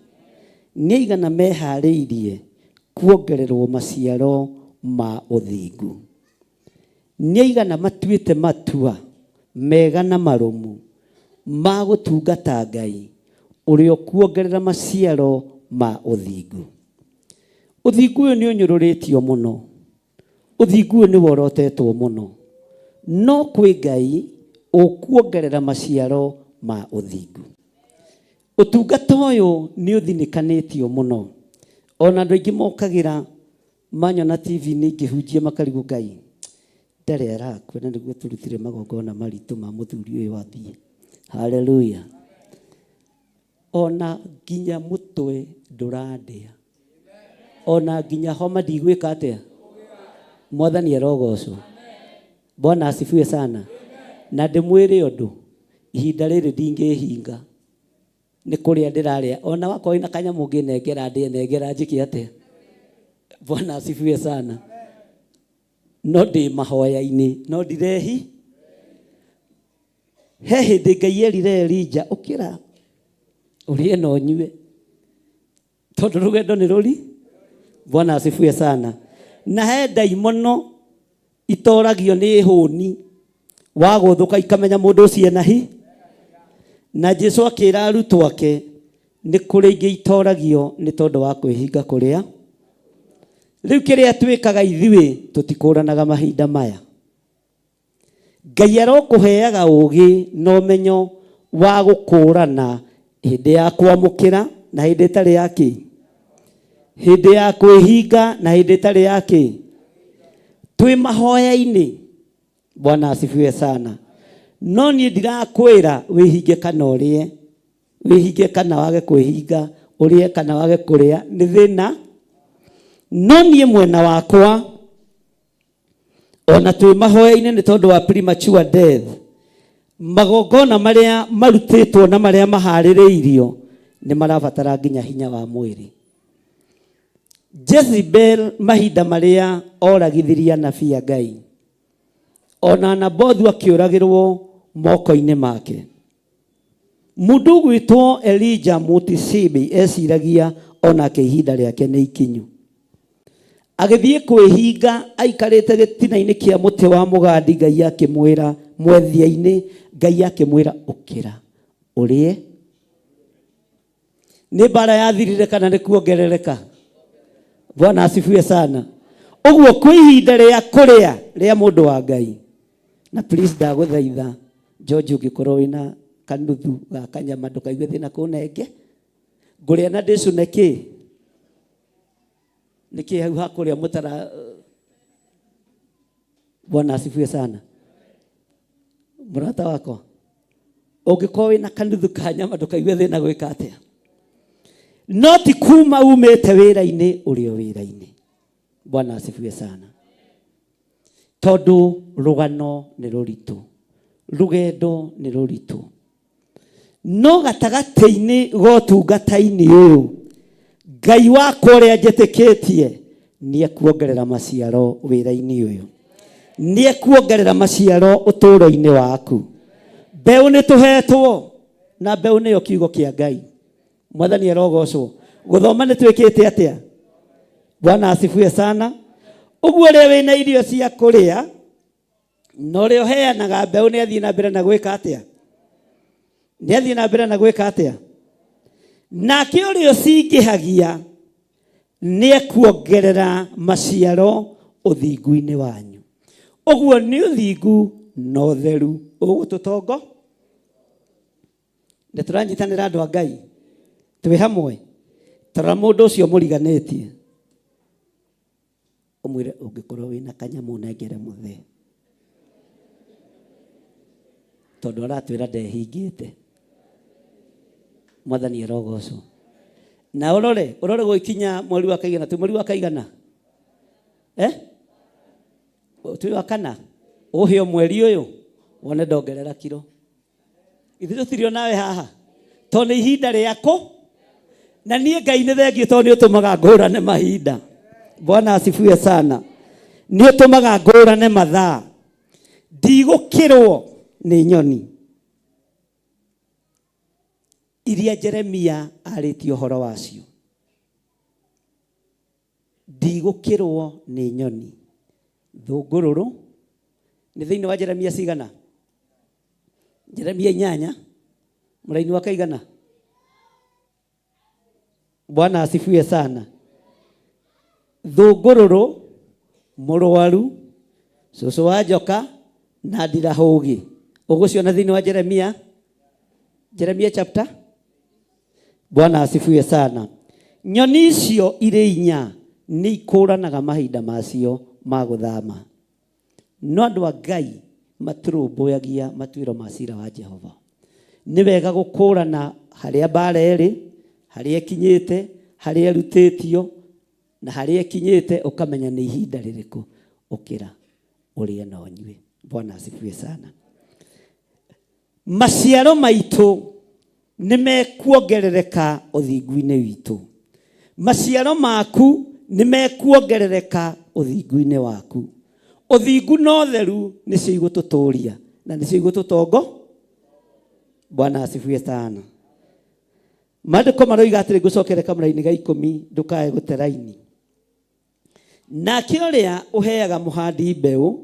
Nĩ aigana meharĩirie kuongererwo maciaro ma ũthingu. Nĩ aigana matuĩte matua mega na marũmu ma gũtungata Ngai ũrĩa ũkuongerera maciaro ma ũthingu. Ũthingu ũyũ nĩ ũnyũrũrĩtio mũno. Ũthingu ũyũ nĩ worotetwo mũno. No kwĩ Ngai ũkuongerera maciaro ma ũthingu. Ũtungata ũyũ nĩ ũthinĩkanĩtio mũno. Ona andũ aingĩ mokagĩra manyona TV-inĩ ngĩhunjia makarigwo Ngai ndarĩ arakwĩra nĩguo tũrutire magongona maritũ ma mũthuri ũyũ wathiĩ. Haleluya. Ona nginya mũtwe ndũrandĩa. Ona nginya homa ndigwĩka atĩa. Mwathani arogocwo. Bwana asifiwe sana. Na ndĩmwĩre ũndũ, ihinda rĩrĩ ndingĩhinga. Nĩ kũrĩa ndĩrarĩa. Ona wakorwo na kanyamũ ngĩnengera ndĩe nengera njĩke atĩa. Bwana asifiwe sana. No ndĩ mahoya-inĩ, no ndirehi. He hĩndĩ Ngai erire Elija ũkĩra ũrĩe na ũnyue, tondũ rũgendo nĩ rũri. Bwana asifiwe sana. Na he ndaimono itoragio nĩ hũni wa gũthũka ikamenya mũndũ ũcio nahi. Na Jesu akĩra arutwo ake nĩ kũrĩ ingĩ itoragio nĩ tondũ wa kwĩhinga kũrĩa. Rĩu kĩrĩa twĩkaga ithuĩ tũtikũranaga mahinda maya. Ngai arokũheaga ũũgĩ na ũmenyo wa gũkũrana hĩndĩ ya kwamũkĩra na hĩndĩ ĩtarĩ yake. Hĩndĩ ya kwĩhinga na hĩndĩ ĩtarĩ yake. Twi mahoya-ini. Bwana asifiwe sana. No ni ndirakwira wihinge kana urie, wihinge kana wage kwihinga, urie kana wage kuria, ni thina. No ni mwena wakwa ona twi mahoya-ini ni tondu wa premature death. Magongona maria marutitwo na maria mahaririirio ni marabatara nginya hinya wa mwiri. Jezebel mahinda maria oragithiria nabii a Ngai, ona Nabothu akiuragirwo moko-ini make. Mundu gwitwo Elijah Mutisibi esiragia ona ke ihinda riake ni ikinyu. Agithie kwihinga aikarite gitina-ini kia muti wa mugandi, Ngai akimwira mwethia-ini, Ngai akimwira ukira urie. Ni bara yathirire kana ni kuongerereka? Bwana asifiwe sana. Uguo kwi ihinda ria kuria ria mundu wa Ngai. Na please ndaguthaitha George ungikorwo wina kanuthu ga kanyama ndukaigue thina kunenge nguria na ndicune ki niki hau hakuria mutara. Bwana asifiwe sana. Murata wako ungikorwo wina kanuthu ka nyama ndukaigue thina gwika atia. Not kuma umete wira-ini urio wira-ini. Bwana asifiwe sana. Tondu rugano ni ruritu, rugendo ni ruritu. No gatagati-ini gotungata-ini uyu Ngai wakwa uria njitikitie ni ekuongerera maciaro wira-ini uyu, ni ekuongerera maciaro uturo-ini waku. Mbeu ni tuhetwo na mbeu ni yo kiugo kia Ngai. Mwathani arogocwo. Guthoma ni twikite atia? Bwana asifiwe sana. Uguo ri wina irio cia kuria no ri uheanaga mbeu ni athii na mbere na gwika atia? Ni athii na mbere na gwika atia? Nake urio cingihagia ni ekuongerera maciaro uthingu-ini wanyu. Uguo ni uthingu no theru ugututongo. Ni turanyitanira andu a Ngai twi hamwe. Tara mundu ucio muriganitie umwire ungikorwo wina kanyamu nengere muthe, tondu aratwira ndehingite. Mwathani arogocwo. Na urore gwikinya mweri wa kaigana, tu mweri wa kaigana twi wa kana uhio mweri uyu wone ndongerera kiro. Ithuĩ tũtirio nawe haha tondu ihinda riaku na niĩ Ngai nĩ thengio tondu nĩ ũtũmaga ngũrane mahinda. Bwana asifiwe sana. Nĩ ũtũmaga ngũrane mathaa. Ndigũkĩrwo nĩ nyoni iria Jeremia arĩtie ũhoro wacio. Ndigũkĩrwo nĩ nyoni thũngũrũrũ. Nĩ thĩinĩ wa Jeremia cigana? Jeremia 8 mũraini wa kaigana. Bwana asifiwe sana. Thũngũrũrũ, mũrwaru, cũcũ wa njoka na ndirahũgi. Ũgũciona thĩinĩ wa Jeremia chapter. Bwana asifiwe sana. Nyoni icio irĩ inya nĩ ikũranaga mahinda macio ma gũthama. No andũ a Ngai matirũmbũyagia matuĩro ma ciira wa Jehova. Nĩ wega gũkũrana harĩa mbara ĩrĩ, harĩa ĩkinyĩte, harĩa ĩrutĩtio na harĩa ĩkinyĩte, ũkamenya nĩ ihinda rĩrĩkũ ũkĩra ũrĩe na ũnyue. Bwana asifiwe sana. Maciaro maitũ nĩ mekuongerereka ũthingu-inĩ witũ. Maciaro maku nĩ mekuongerereka ũthingu-inĩ waku. Ũthingu no theru nĩcio igũtũtũria na nĩcio igũtũtongo. Bwana asifiwe sana. Maandĩko maroiga atĩrĩ, ngũcokere kamũra-inĩ ga 10 ndũkae gũte raini. Nake ũrĩa ũheaga mũhandi mbeũ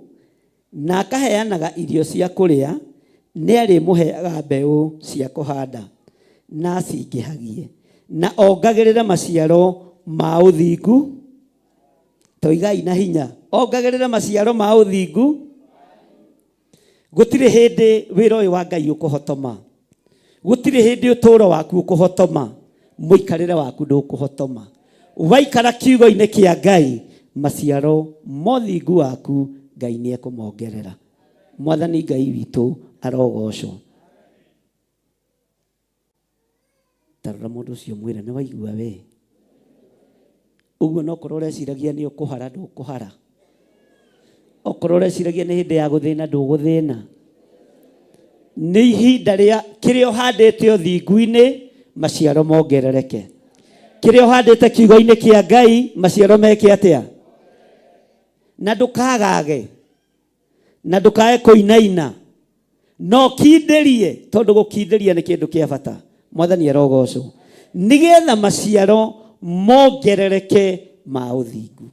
na akaheanaga irio cia kũrĩa nĩ arĩmũheaga mbeũ cia kũhanda na acingĩhagie na ongagĩrĩre maciaro ma ũthingu. Toigai na hinya, ongagĩrĩre maciaro ma ũthingu. Gũtirĩ hĩndĩ wĩra ũyũ wa Ngai ũkũhotoma. Gũtirĩ hĩndĩ ũtũũro waku ũkũhotoma. Mũikarĩre waku ndũkũhotoma. Waikara kiugo-inĩ kĩa Ngai maciaro mothingu waku Ngai nĩ ekũmongerera. Mwathani Ngai witũ arogocwo. Tarora mũndũ ũcio mwĩre nĩ waigua we. Ũguo no korwo ũreciragia nĩ ũkũhara ndũkũhara. Okorwo ũreciragia nĩ hĩndĩ ya gũthĩna ndũgũthĩna. Nĩ ihinda rĩa kĩrĩa ũhandĩte ũthingu-inĩ maciaro mongerereke. Kĩrĩa ũhandĩte kiugo-inĩ kĩa Ngai maciaro meke atĩa? Na ndũkagage. Na ndũkae kũinaina. No kindĩrie tondũ gũkindĩria nĩ kĩndũ kĩa bata. Mwathani arogocwo. Nĩgetha maciaro mongerereke ma ũthingu.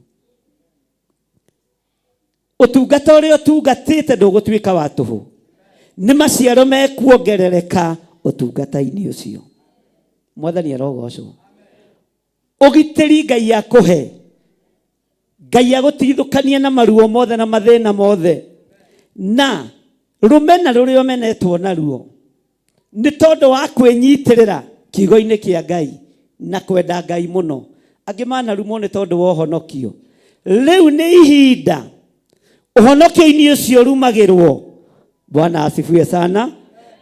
Ũtungata ũrĩa ũtungatĩte ndũgũtuĩka wa tũhũ. Nĩ maciaro mekuongerereka ũtungata-inĩ ũcio. Mwathani arogocwo. Ũgitĩri Ngai akũhe. Ngai agũteithũkanie na maruo mothe na mathĩna mothe. Na rũmena rũrĩa ũmenetwo naruo nĩ tondũ wa kwĩnyitĩrĩra kiugo-inĩ kĩa Ngai na kwenda Ngai mũno. Angĩ manarumwo nĩ tondũ wa ũhonokio. Rĩu nĩ ihinda ũhonokio-inĩ ũcio rumagĩrwo. Bwana asifiwe sana.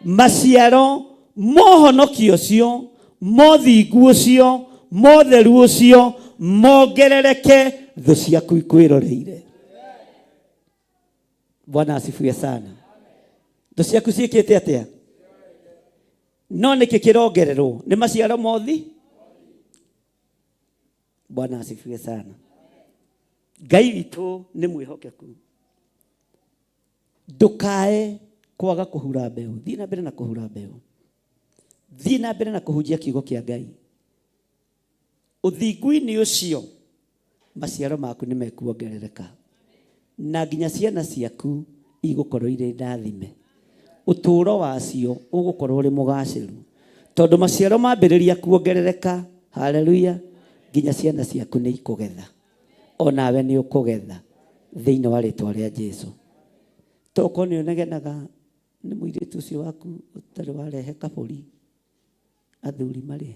Maciaro mohonokio ũcio, mothingu ũcio, motheru ũcio mongerereke thũ ciaku ikwĩroreire. Bwana asifiwe sana. Thũ ciaku ciĩkĩte atĩa? No nĩkĩ kĩrongererwo? Nĩ maciaro mothi? Bwana asifiwe sana. Ngai witũ nĩ mwĩhokeku. Ndũkae kwaga kũhura mbeũ. Thiĩ na mbere na kũhura mbeũ. Thiĩ na mbere na kũhunjia kiugo kĩa Ngai. Ũthingu-inĩ ũcio maciaro maku nĩ mekuongerereka. Na nginya ciana ciaku igũkorwo irĩ ndathime. Ũtũũro wacio ũgũkorwo ũrĩ mũgacĩru. Tondũ maciaro mambĩrĩria kuongerereka. Haleluya. Nginya ciana ciaku nĩ ikũgetha. Onawe nĩ ũkũgetha thĩinĩ wa rĩĩtwa rĩa Jesũ. Toko nĩ ũnegenaga nĩ mũirĩtu ũcio waku ũtarĩ warehe kabũri athuri marĩ.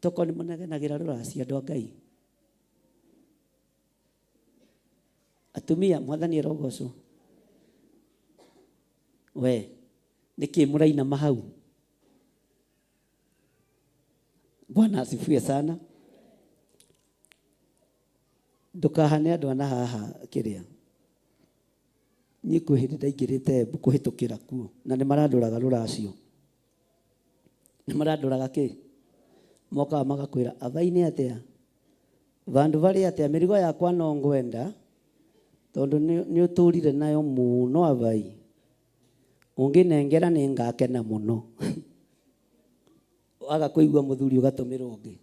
Toko nĩ mũnegenagĩra rũracio andũ a Ngai. Atumia Mwathani arogocwo. We nĩkĩ mũraina mahau? Bwana asifiwe sana. Ndũkahane andũ ana haha kĩrĩa. Niĩ kwĩ hĩndĩ ndaingĩrĩte kũhĩtũkĩra kuo na nĩ marandũraga rũracio. Nĩ marandũraga kĩ? Mokaga magakwĩra athai-inĩ atĩa? Vandu varĩ atĩa? Mĩrigo yakwa no ngwenda tondũ nĩ ũtũrire nayo mũno avai. Ũngĩnengera nĩ ngakena mũno. Waga kũigua mũthuri ũgatũmĩrwo ũngĩ.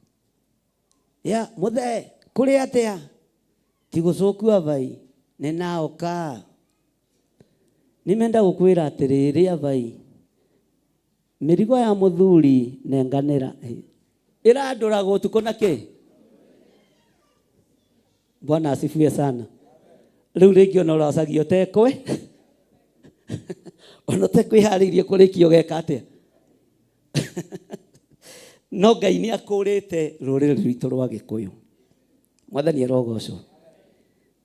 Ya mũthee kũrĩ atĩa? Tigũcoku avai. Nĩ naoka. Nimenda gũkwĩra atĩrĩrĩ avai. Mĩrigo ya mũthuri nenganĩra. Ĩrandũragwo ũtukũ na kĩ? Bwana asifiwe sana. Rĩu rĩngĩ ona ũracagia ũtekwe. Ona ũtekwĩharĩirie kũrĩkia ũgeka atĩa? No Ngai nĩ akũrĩte rũrĩrĩ rwitũ rwa Gĩkũyũ. Mwathani arogocwo.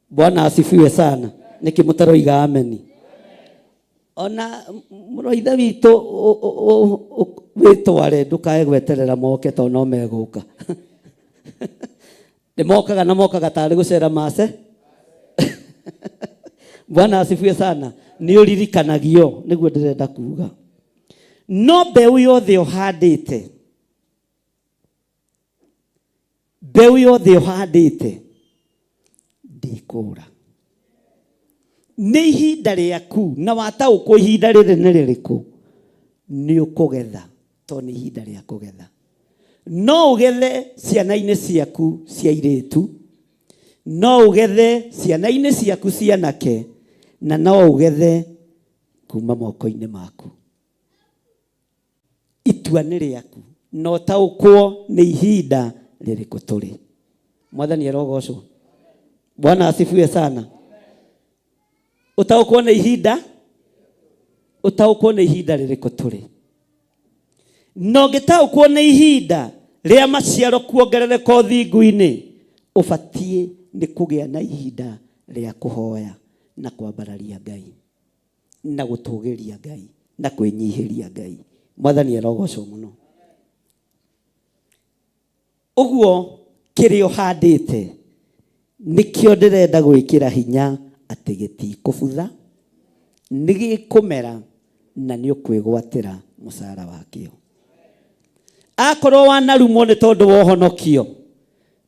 Bwana asifiwe sana. Nĩkĩ mũtaroiga ameni? Ona mũroitha witũ wĩtware ndũkae gweterera moke tondũ no megũka. Nĩmokaga na mokaga tarĩ gũcera mace. Bwana asifiwe sana. Nĩ ũririkanagio nĩguo ndĩrenda kuuga. No mbeũ yothe ũhandĩte. Mbeũ yothe ũhandĩte ndĩkũra. Nĩ ihinda rĩaku na wataũkwo ihinda rĩrĩ nĩ rĩrĩkũ? Nĩ ũkũgetha tondũ nĩ ihinda rĩa kũgetha. No ũgethe ciana-inĩ ciaku cia airĩtu. No ũgethe ciana-inĩ ciaku cia anake. Na no ũgethe kuma moko-inĩ maku. Itua nĩ rĩaku. No taũkwo nĩ ihinda rĩrĩkũ tũrĩ. Mwathani arogocwo. Bwana asifiwe sana. Utaũkwo nĩ ihinda. Utaũkwo nĩ ihinda rĩrĩkũ tũrĩ. No ngĩtaũkwo nĩ ihinda rĩa maciaro kuongerereka ũthingu-inĩ. ubatie ni kugia na ihinda ria kuhoya na kwambararia Ngai na gutugiria Ngai na kwinyihiria Ngai. Mwathani arogocwo muno. Uguo kirio handite nikio ndirenda gwikira hinya ati gitikubutha, nigikumera na ni ukwigwatira musara wakio. Akorwo wanarumwo ni tondu wa uhonokio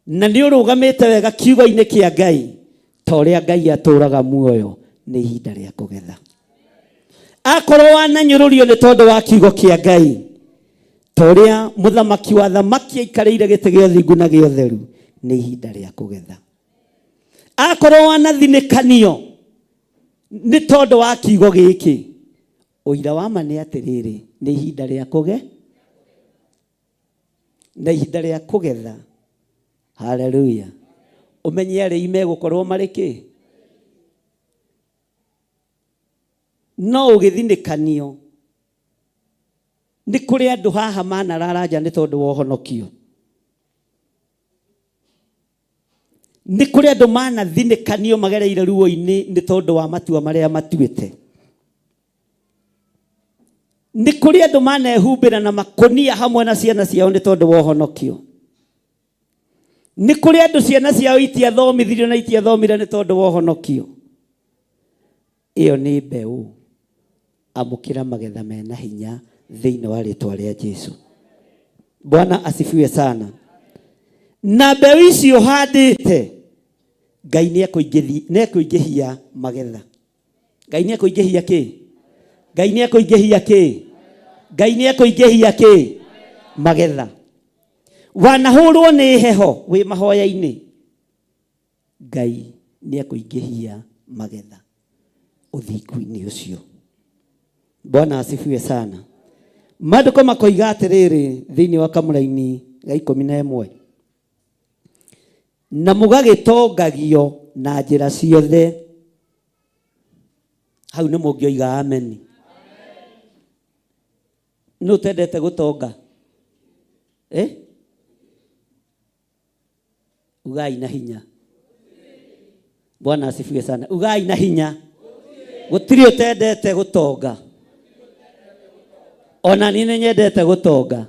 na ni urugamite wega kiugo-ini kia Ngai ta uria Ngai aturaga muoyo, ni ihinda ria kugetha. Akorwo wananyururio ni tondu wa kiugo kia Ngai ta uria muthamaki wa thamaki aikarĩire gĩtĩ gĩa ũthingu na gĩa ũtheru, ni ihinda ria kugetha. Akorwo wanathinikanio ni tondu wa kiugo gĩkĩ, uira wa ma nĩ atĩrĩrĩ, ni ihinda ria na ihinda ria kugetha. Haleluya. Umenye arĩ megũkorwo marĩ kĩ? No ũgĩthinikanio ni kũrĩ andũ haha manararanja nĩ tondũ wa ũhonokio. Ni kũrĩ andũ manathinikanio magereire ruo-inĩ nĩ tondũ wa matua marĩa matuĩte. Ni kũrĩ andũ manehumbĩra na makonia hamwe na ciana ciao nĩ tondũ wa ũhonokio. Ni kũrĩ andũ ciana ciao itiathomithirio na itiathomire nĩ tondũ wa ũhonokio. Iyo nĩ mbeũ. Amũkĩra magetha mena hinya thĩinĩ wa rĩtwa rĩa Jesu. Bwana asifiwe sana. Na mbeũ icio handĩte, Ngai nĩekũingĩhia magetha. Ngai nĩekũingĩhia kĩ? Ngai nĩekũingĩhia kĩ? Ngai nĩekũingĩhia kĩ? Magetha. Wanahũrwo nĩ heho wĩ mahoya-inĩ, Ngai nĩekũingĩhia magetha ũthingu-inĩ ũcio. Bwana asifiwe sana. Maandĩko makoiga atĩrĩrĩ thĩinĩ wa Kamũra-inĩ ga 11, na mũgagĩtongagio na njĩra ciothe. Hau nĩ mũngĩoiga amen. Nũ tendete gũtonga? Ugai na hinya. Bwana asifiwe sana. Ugai na hinya. Gũtirĩ ũtendete gũtonga. Ona niĩ nĩ nyendete gũtonga.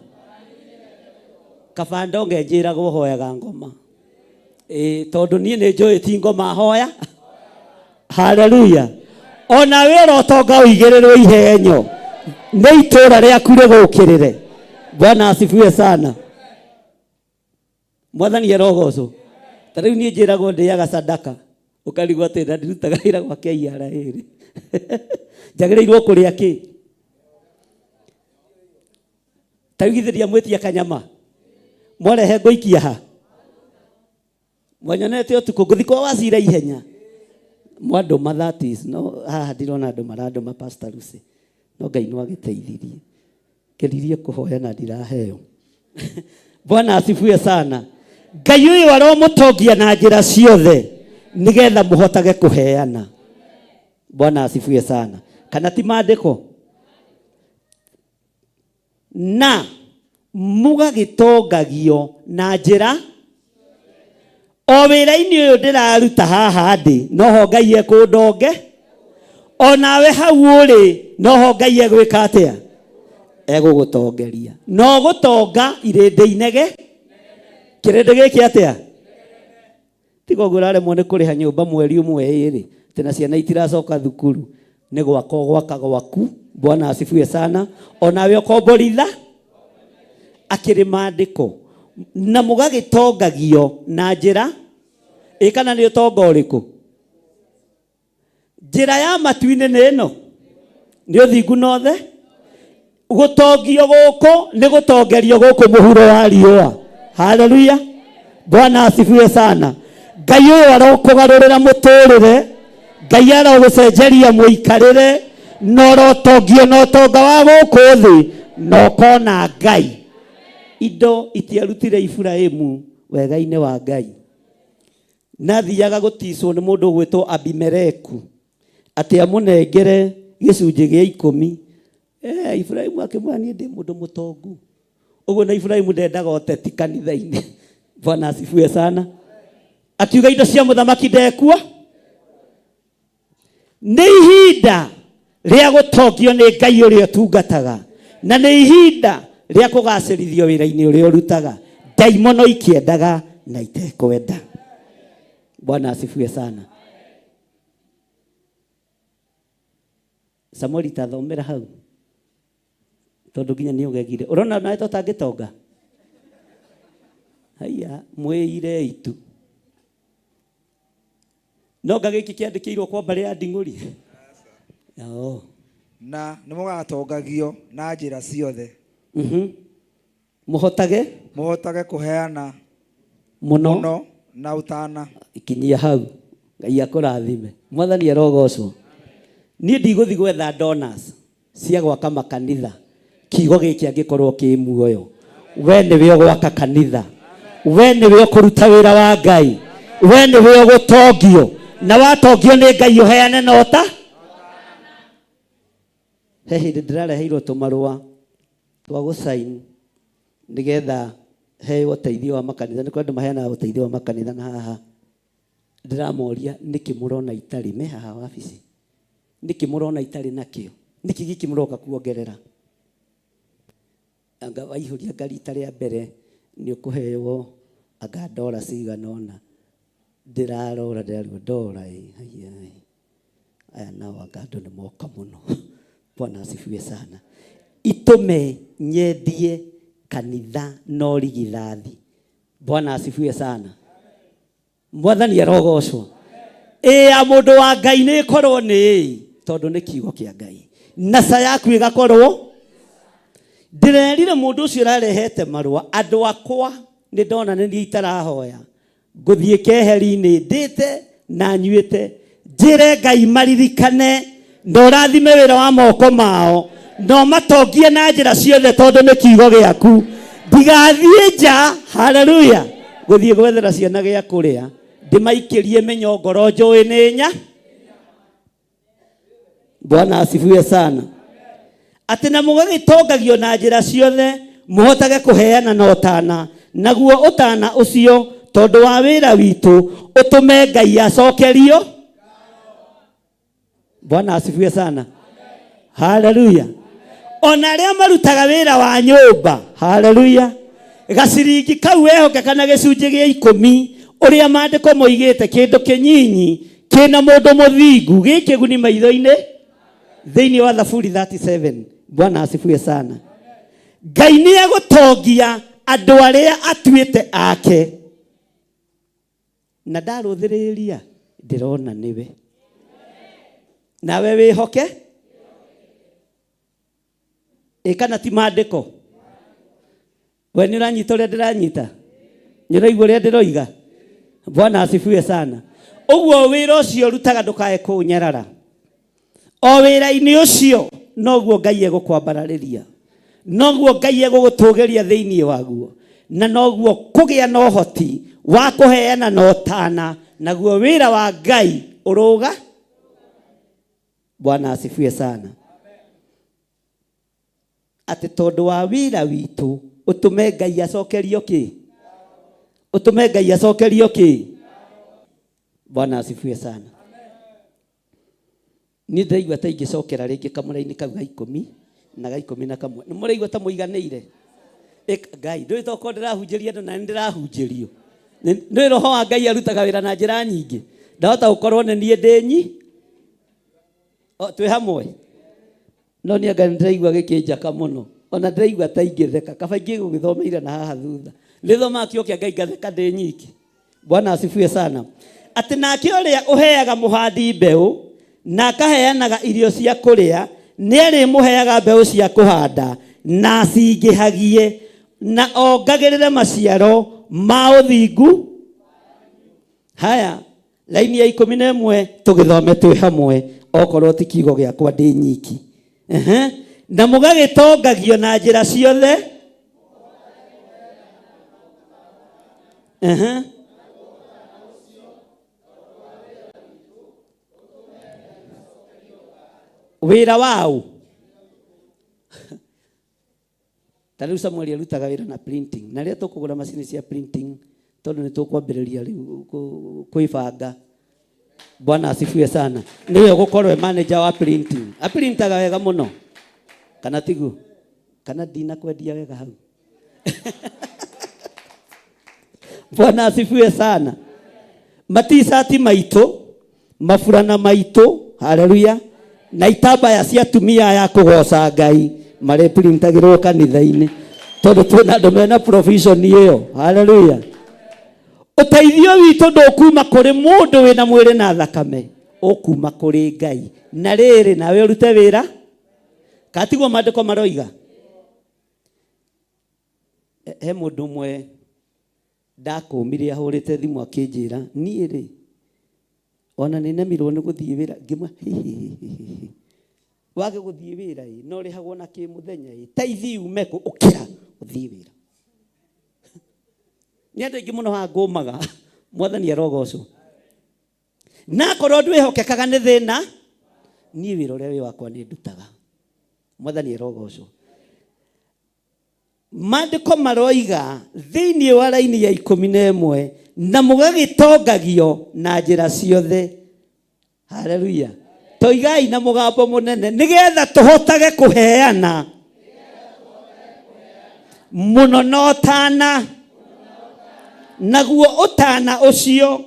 Kaba ndonge njĩragwo hoyaga ngoma. Tondũ niĩ nĩ njũĩ ti ngoma hoya. Haleluya. Ona wĩra ũtonga ũigĩrĩrwo ihenyo, nĩ itũũra rĩaku rĩgũkĩrĩre. Bwana asifiwe sana. Mwathani arogocwo. Ta rĩu niĩ njĩragwo ndĩaga sadaka, ũkarigwo atĩ na ndirutaga wĩra gwa KRA. Njagĩrĩirwo kũrĩa kĩ? Ta githĩria mwĩtia kanyama, mwarehe ngũikia ha? Mwanyonete ũtukũ ngũthi kwa Wacira ihenya, mwandũma that is no. Haha ndirona andũ marandũma Pastor Lucy, no Ngai no agĩteithirie. Kĩririe kũhoya na ndiraheo. Bwana asifiwe sana. Ngai ũyũ aromũtongia na njĩra ciothe nigetha mũhotage kũheana. Bwana asifiwe sana. Kana ti maandĩko? Na mũgagĩtongagio na njĩra o wĩra-inĩ ũyũ ndĩraruta haha ndĩ, noho Ngai ekũndonge. O nawe hau ũrĩ noho Ngai egwĩka atĩa? Egũgũtongeria. No gũtonga irĩndĩ inege, kĩrĩndĩ gĩkĩ atĩa? Tiga ũguo ũraremwo nĩ kũrĩha nyũmba mweri ũmwe ĩrĩ, tena ciana itiracoka thukuru, nĩ gwaka gwaka gwaku. Bwana asifiwe sana. O nawe ũkomboritha akĩrĩ maandĩko. Na mũgagĩtongagio na njĩra, kana nĩ ũtonga ũrĩkũ? Njĩra ya matu-inĩ nĩ ĩno, nĩ ũthingu na othe. Gũtongio gũkũ nĩ gũtongerio gũkũ mũhuro wa riũa. Haleluya. Bwana asifiwe sana. Ngai ũyũ arokũgarũrĩra mũtũrĩre, Ngai arogũcenjeria mũikarĩre, na ũrotongio na ũtonga wa gũkũ thĩ, na ũkona Ngai. Indo itiarutire Iburahĩmu wega-inĩ wa Ngai. Nathiaga gũticwo nĩ mũndũ ũgwĩtwo Abimeleku atĩ amũnengere gĩcunjĩ gĩa 10. Iburahĩmu akĩmwĩra niĩ ndĩ mũndũ mũtongu. Ũguo na Iburahĩmu ndendaga ũteti kanitha-inĩ. Bwana asifiwe sana. akiuga indo cia muthamaki ndekua nĩ ihinda rĩa gũtongio nĩ Ngai ũrĩa ũtungataga na nĩ ihinda rĩa kũgacĩrithio wĩra-inĩ ũrĩa ũrutaga ndaimono ikĩendaga na itekwenda. Bwana asifiwe sana. Samueli tathomera hau tondu nginya nĩ ũgegire. Ũrona nawe tũtangĩtonga haya mwĩire itu no gagĩki kĩandĩkĩirwo kwa mbarĩ ya Nding'ũri na nĩ mũgatongagio na njĩra ciothe mũhotage kũheana mũno na ũtana. Ikinyia hau Ngai akũrathime. Mwathani arogocwo. Niĩ ndigũthiĩ gwetha donors cia gwaka makanitha kiugo gĩkĩ angĩkorwo kĩ muoyo. We nĩwe ũgwaka kanitha, we nĩwe ũkũruta wĩra wa Ngai, we nĩwe ũgũtongio na watongio nĩ Ngai ũheane nota. He hĩndĩ ndĩrareheirwo tũmarũa twa gũcaini nĩgetha heo ũteithio wa makanitha. Nĩ kwenda maheanaga ũteithio wa makanitha na haha ndĩramoria nĩkĩ mũrona itarĩ me haha wabici, nĩkĩ mũrona itarĩ nakĩo, nĩkĩ gĩkĩ mũroka kuongerera. Anga waihũria ngari ita rĩa mbere nĩ ũkũheo anga ndora cigana ũna. Ndĩrarora ndora aya nao anga andũ nĩ moka mũno. Bwana asifiwe sana. Itume nyendie kanitha no rigithathi. Bwana asifiwe sana. Mwathani arogocwo. Ya mũndũ wa Ngai nĩ ĩkorwo nĩ tondũ nĩ kiugo kĩa Ngai. Naca yaku ĩgakorwo. Ndĩrerire mũndũ ũcio ũrarehete marũa andũ akwa nĩ ndona nĩ niĩ itarahoya ngũthiĩ keheri-inĩ ndĩte na nyuĩte njĩre Ngai maririkane na ũrathime wĩra wa moko mao no matongie na njĩra ciothe tondũ nĩ kiugo gĩaku. Ndigathiĩ nja haleluya gũthiĩ gwethera ciana gĩa kũrĩa ndĩmaikĩrie mĩnyongoro njũĩ nĩ nya. Bwana asifiwe sana. Atĩ na mũgagĩtongagio na njĩra ciothe mũhotage kũheana na ũtana, naguo ũtana ũcio tondũ wa wĩra witũ ũtũme Ngai acokerio. Bwana asifiwe sana. Haleluya. Ona arĩa marutaga wĩra wa nyũmba haleluya gaciringi kau wehokeka na gĩcunjĩ gĩa 10 ũrĩa maandĩko moigĩte kĩndũ kĩnyinyi kĩna mũndũ mũthingu gĩkĩguni maitho-inĩ thĩinĩ wa Thaburi 37. Bwana asifiwe sana. Ngai nĩ egũtongia andũ arĩa atuĩte ake. Na ndarũthĩrĩria ndĩrona nĩwe. Nawe wĩhoke. Kana ti maandĩko. We nĩ ũranyita ũrĩa ndĩranyita. Nĩ ũraigua ũrĩa ndĩroiga. Bwana asifiwe sana. Ũguo wĩra ũcio rutaga ndũkae kũnyarara. O wĩra-inĩ ũcio noguo Ngai egũkwambararĩria, noguo Ngai egũgũtũgĩria thĩinĩ waguo, na noguo kũgĩa na ũhoti wa kũheana na ũtana, naguo wĩra wa Ngai ũrũga. Bwana asifiwe sana. Atĩ tondũ wa wĩra witũ ũtũme Ngai acokerio kĩ? Ũtũme Ngai acokerio kĩ? Bwana asifiwe sana. Nĩ ndaigua ta ingĩcokera rĩngĩ kamũra-inĩ kau ga 10 na ga 11. Nĩ mũraigua ta mũiganĩire? Ngai ndũĩ toko ndĩrahunjĩria andũ na nĩ ndĩrahunjĩrio. Nĩ roho wa Ngai arutaga wĩra na njĩra nyingĩ. Ndahota gũkorwo nĩ niĩ ndĩnyi. Twĩ hamwe. No nĩ anga ndĩraigua gĩkĩnjaka mũno. Ona ndĩraigua ta ingĩtheka. Kaba ingĩgũgĩthomeire na haha thutha. Nĩthoma kĩo kĩa Ngai ngatheka ndĩ nyiki. Bwana asifiwe sana. Atĩ nake ũrĩa ũheaga mũhandi mbeũ na akaheanaga irio cia kũrĩa nĩ arĩmũheaga mbeũ cia kũhanda na cingĩhagie na ongagĩrĩre maciaro ma ũthingu. Haya laini ya 11 tũgĩthome twĩ hamwe okorwo ti kiugo gĩakwa ndĩ nyiki. Na mũgagĩtongagio na njĩra ciothe. Wĩra wao. Tarĩu Samuel arutaga wĩra na printing. Na rĩrĩa tũkũgũra macini cia printing tondu ni tukwambiriria riu kuibanga. Bwana asifiwe sana. Niwe gukorwe manager wa printing. Aprintaga wega muno. Kana tigu. Kana dina kwendia wega hau. Bwana asifiwe sana. Matisati maito, mafurana maito, haleluya. Na itambaya cia tumia ya kugoca Ngai mare printagirwo kanitha-ini. Tondu twina andu mena provision iyo. Haleluya. Uteithio witũ ndũkuma kũrĩ mũndũ wĩna mwĩrĩ na thakame, ũkuma kũrĩ Ngai. Na rĩrĩ nawe ũrute wĩra. Katigwo maandĩko maroiga. He mũndũ ũmwe ndakũmire ahũrĩte thimũ akĩnjĩra, niĩ rĩ ona nĩnemirwo nĩ gũthiĩ wĩra. Ngĩmwa wage gũthiĩ wĩra no rĩhagwo na kĩmũthenya taithi ume ũkĩra ũthiĩ wĩra. Nĩ andũ aingĩ mũno haha ngũmaga, Mwathani arogocwo. Na korwo ndwĩhokekaga nĩ thĩna, niĩ wĩra ũrĩa wĩ wakwa nĩ ndutaga. Mwathani arogocwo. Maandĩko maroiga thĩinĩ wa raini ya 11 na mũgagĩtongagio na njĩra ciothe. Haleluya. Toigai na mũgambo mũnene nĩgetha tũhotage kũheana mũno na ũtana. Naguo ũtana ũcio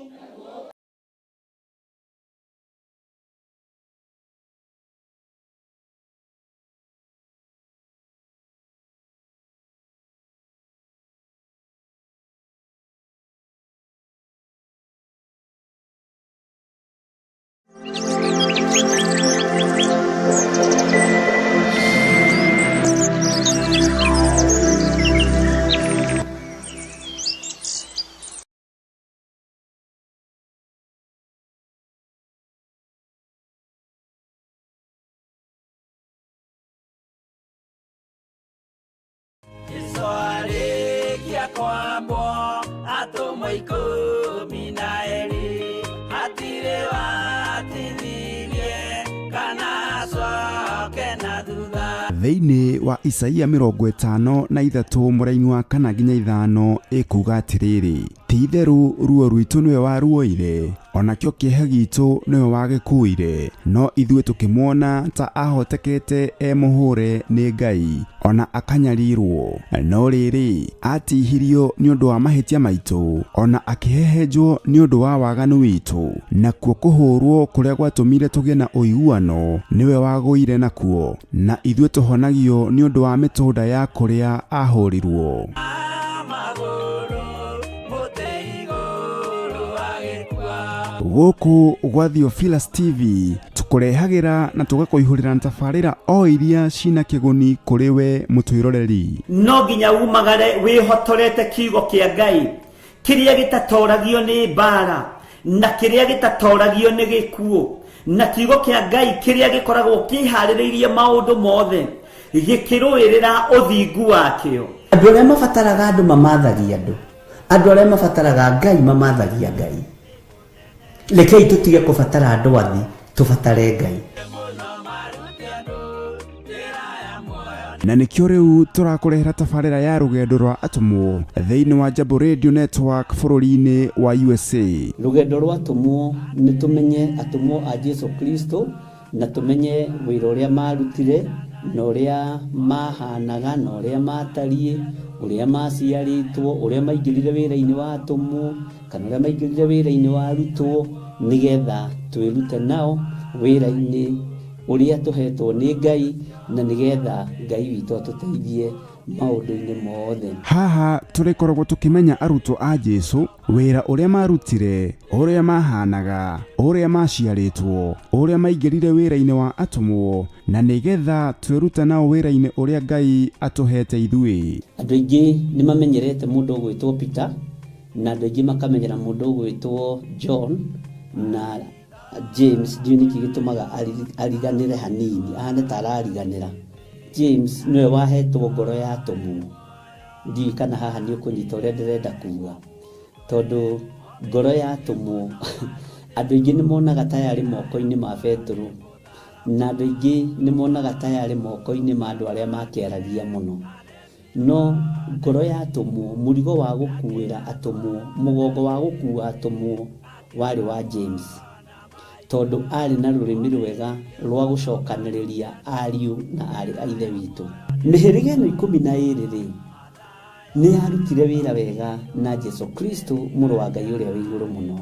Thĩinĩ wa Isaia 53 mũraini wa 4 nginya 5 ĩkuga atĩrĩrĩ, ti-itherũ ruo rwitũ nĩwe waruoire, onakĩo kĩeha gitũ nĩwe wagĩkuire, no ithuĩ tũkĩmuona ta ahotekete mũhũre nĩ Ngai, ona akanyarirwo. No rĩrĩ atihirio nĩ ũndũ wa mahĩtia maitũ, ona akĩhehenjwo nĩ ũndũ wa waganu witũ. Nakuo kũhũrwo kũrĩa gwatũmire tũgĩe na ũiguano nĩwe wagũire nakuo, na ithuĩ tũhonagio nĩ ũndũ wa mĩtũnda ya kũrĩa ahũrirwo. Gũkũ gwa Theophilus TV tũkũrehagĩra na tũgakũihũrĩra tabarĩra o iria cina kĩguni kũrĩ we mũtwĩroreri. No nginya umagare wĩhotorete kiugo kĩa Ngai kĩrĩa gĩtatoragio nĩ mbara na kĩrĩa gĩtatoragio nĩ gĩkuũ, na kiugo kĩa Ngai kĩrĩa gĩkoragwo kĩharĩrĩirie maũndũ mothe gĩkĩrũĩrĩra ũthingu wakĩo. Andũ arĩa mabataraga andũ mamathagia andũ, andũ arĩa mabataraga Ngai mamathagia Ngai. Rekei tutige kubatara andũ athi, tubatare Ngai. Na nĩkĩo rĩu tũrakũrehera tabarĩra ya rũgendo rwa atũmwo thĩinĩ wa Jambo Radio Network bũrũri-inĩ wa USA. Rũgendo rwa atũmwo nĩ tũmenye atũmwo a Jesu Kristo, na tũmenye wĩra ũrĩa marutire na ũrĩa mahanaga na ũrĩa matariĩ, ũrĩa maciarĩtwo, ũrĩa maingĩrire wĩra-inĩ wa atũmwo kana ũrĩa maingĩrire wĩra-inĩ wa arutwo, nĩgetha twĩrute nao wĩra-inĩ ũrĩa tũhetwo nĩ Ngai, na nĩgetha Ngai witũ atũteithie maũndũ-inĩ mothe. Haha tũrĩkoragwo tũkĩmenya arutwo a Jesu wĩra ũrĩa marutire, ũrĩa mahanaga, ũrĩa maciarĩtwo, ũrĩa maingĩrire wĩra-inĩ wa atũmwo, na nĩgetha twĩrute nao wĩra-inĩ ũrĩa Ngai atũhete ithuĩ. Andũ aingĩ nĩ mamenyerete mũndũ ũgwĩtwo Peter, na andũ aingĩ makamenyera mũndũ ũgwĩtwo John na James. Ndiũ nĩkĩ gĩtũmaga ariganĩre hanini, ahane ta arariganĩra. James nĩwe wahetwo ngoro ya atũmwo. Ndiũ kana haha nĩ ũkũnyita ũrĩa ndĩrenda kuga, tondũ ngoro ya atũmwo andũ aingĩ nĩ monaga ta yarĩ moko-inĩ ma Petro, na andũ aingĩ nĩ monaga ta yarĩ moko-inĩ ma andũ arĩa makĩaragia mũno. no ngoro ya atumwo murigo wa gukuira atumwo mugongo wa gukua atumwo wari wa James tondu ari na rurimi rwega rwa gucokaniriria ariu na ari aithe witu mihirige no 12 ni arutire wira wega na Jesu Kristo muru wa Ngai uria wi iguru muno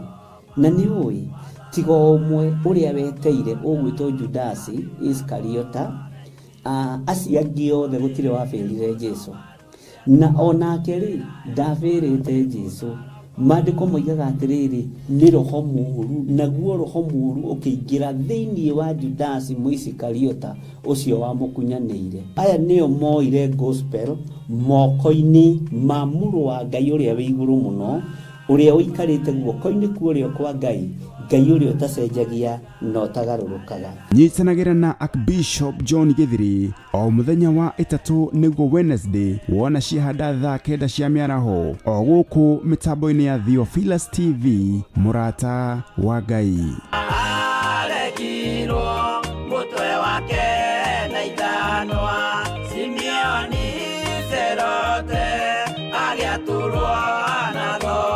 na ni ui tigo umwe uria weteire ugwitwo Judasi Iskariota aciangi othe gutire wabirire Jesu na onake ri ndabirite Jesu mandiko moigaga atiriri ni roho muru naguo roho muru ukiingira thiini wa Judasi Iskariota ucio wa mukunyanire aya nio moire gospel moko-ini ma muru wa Ngai uria wi iguru muno uria uikarite guoko-ini kurio kwa Ngai Ngai uria utacenjagia no tagarurukaga nyitanagira na Archbishop John Githiri o muthenya wa 3 niguo Wednesday wona cihanda thaa 9 cia miaraho o guku mitambo-ini ya Theophilus TV murata wa Ngai arekirwo mutwe wake na ithanwa Simeoni Zelote agiaturwo nago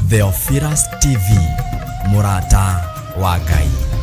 Theophilus TV murata wa Ngai.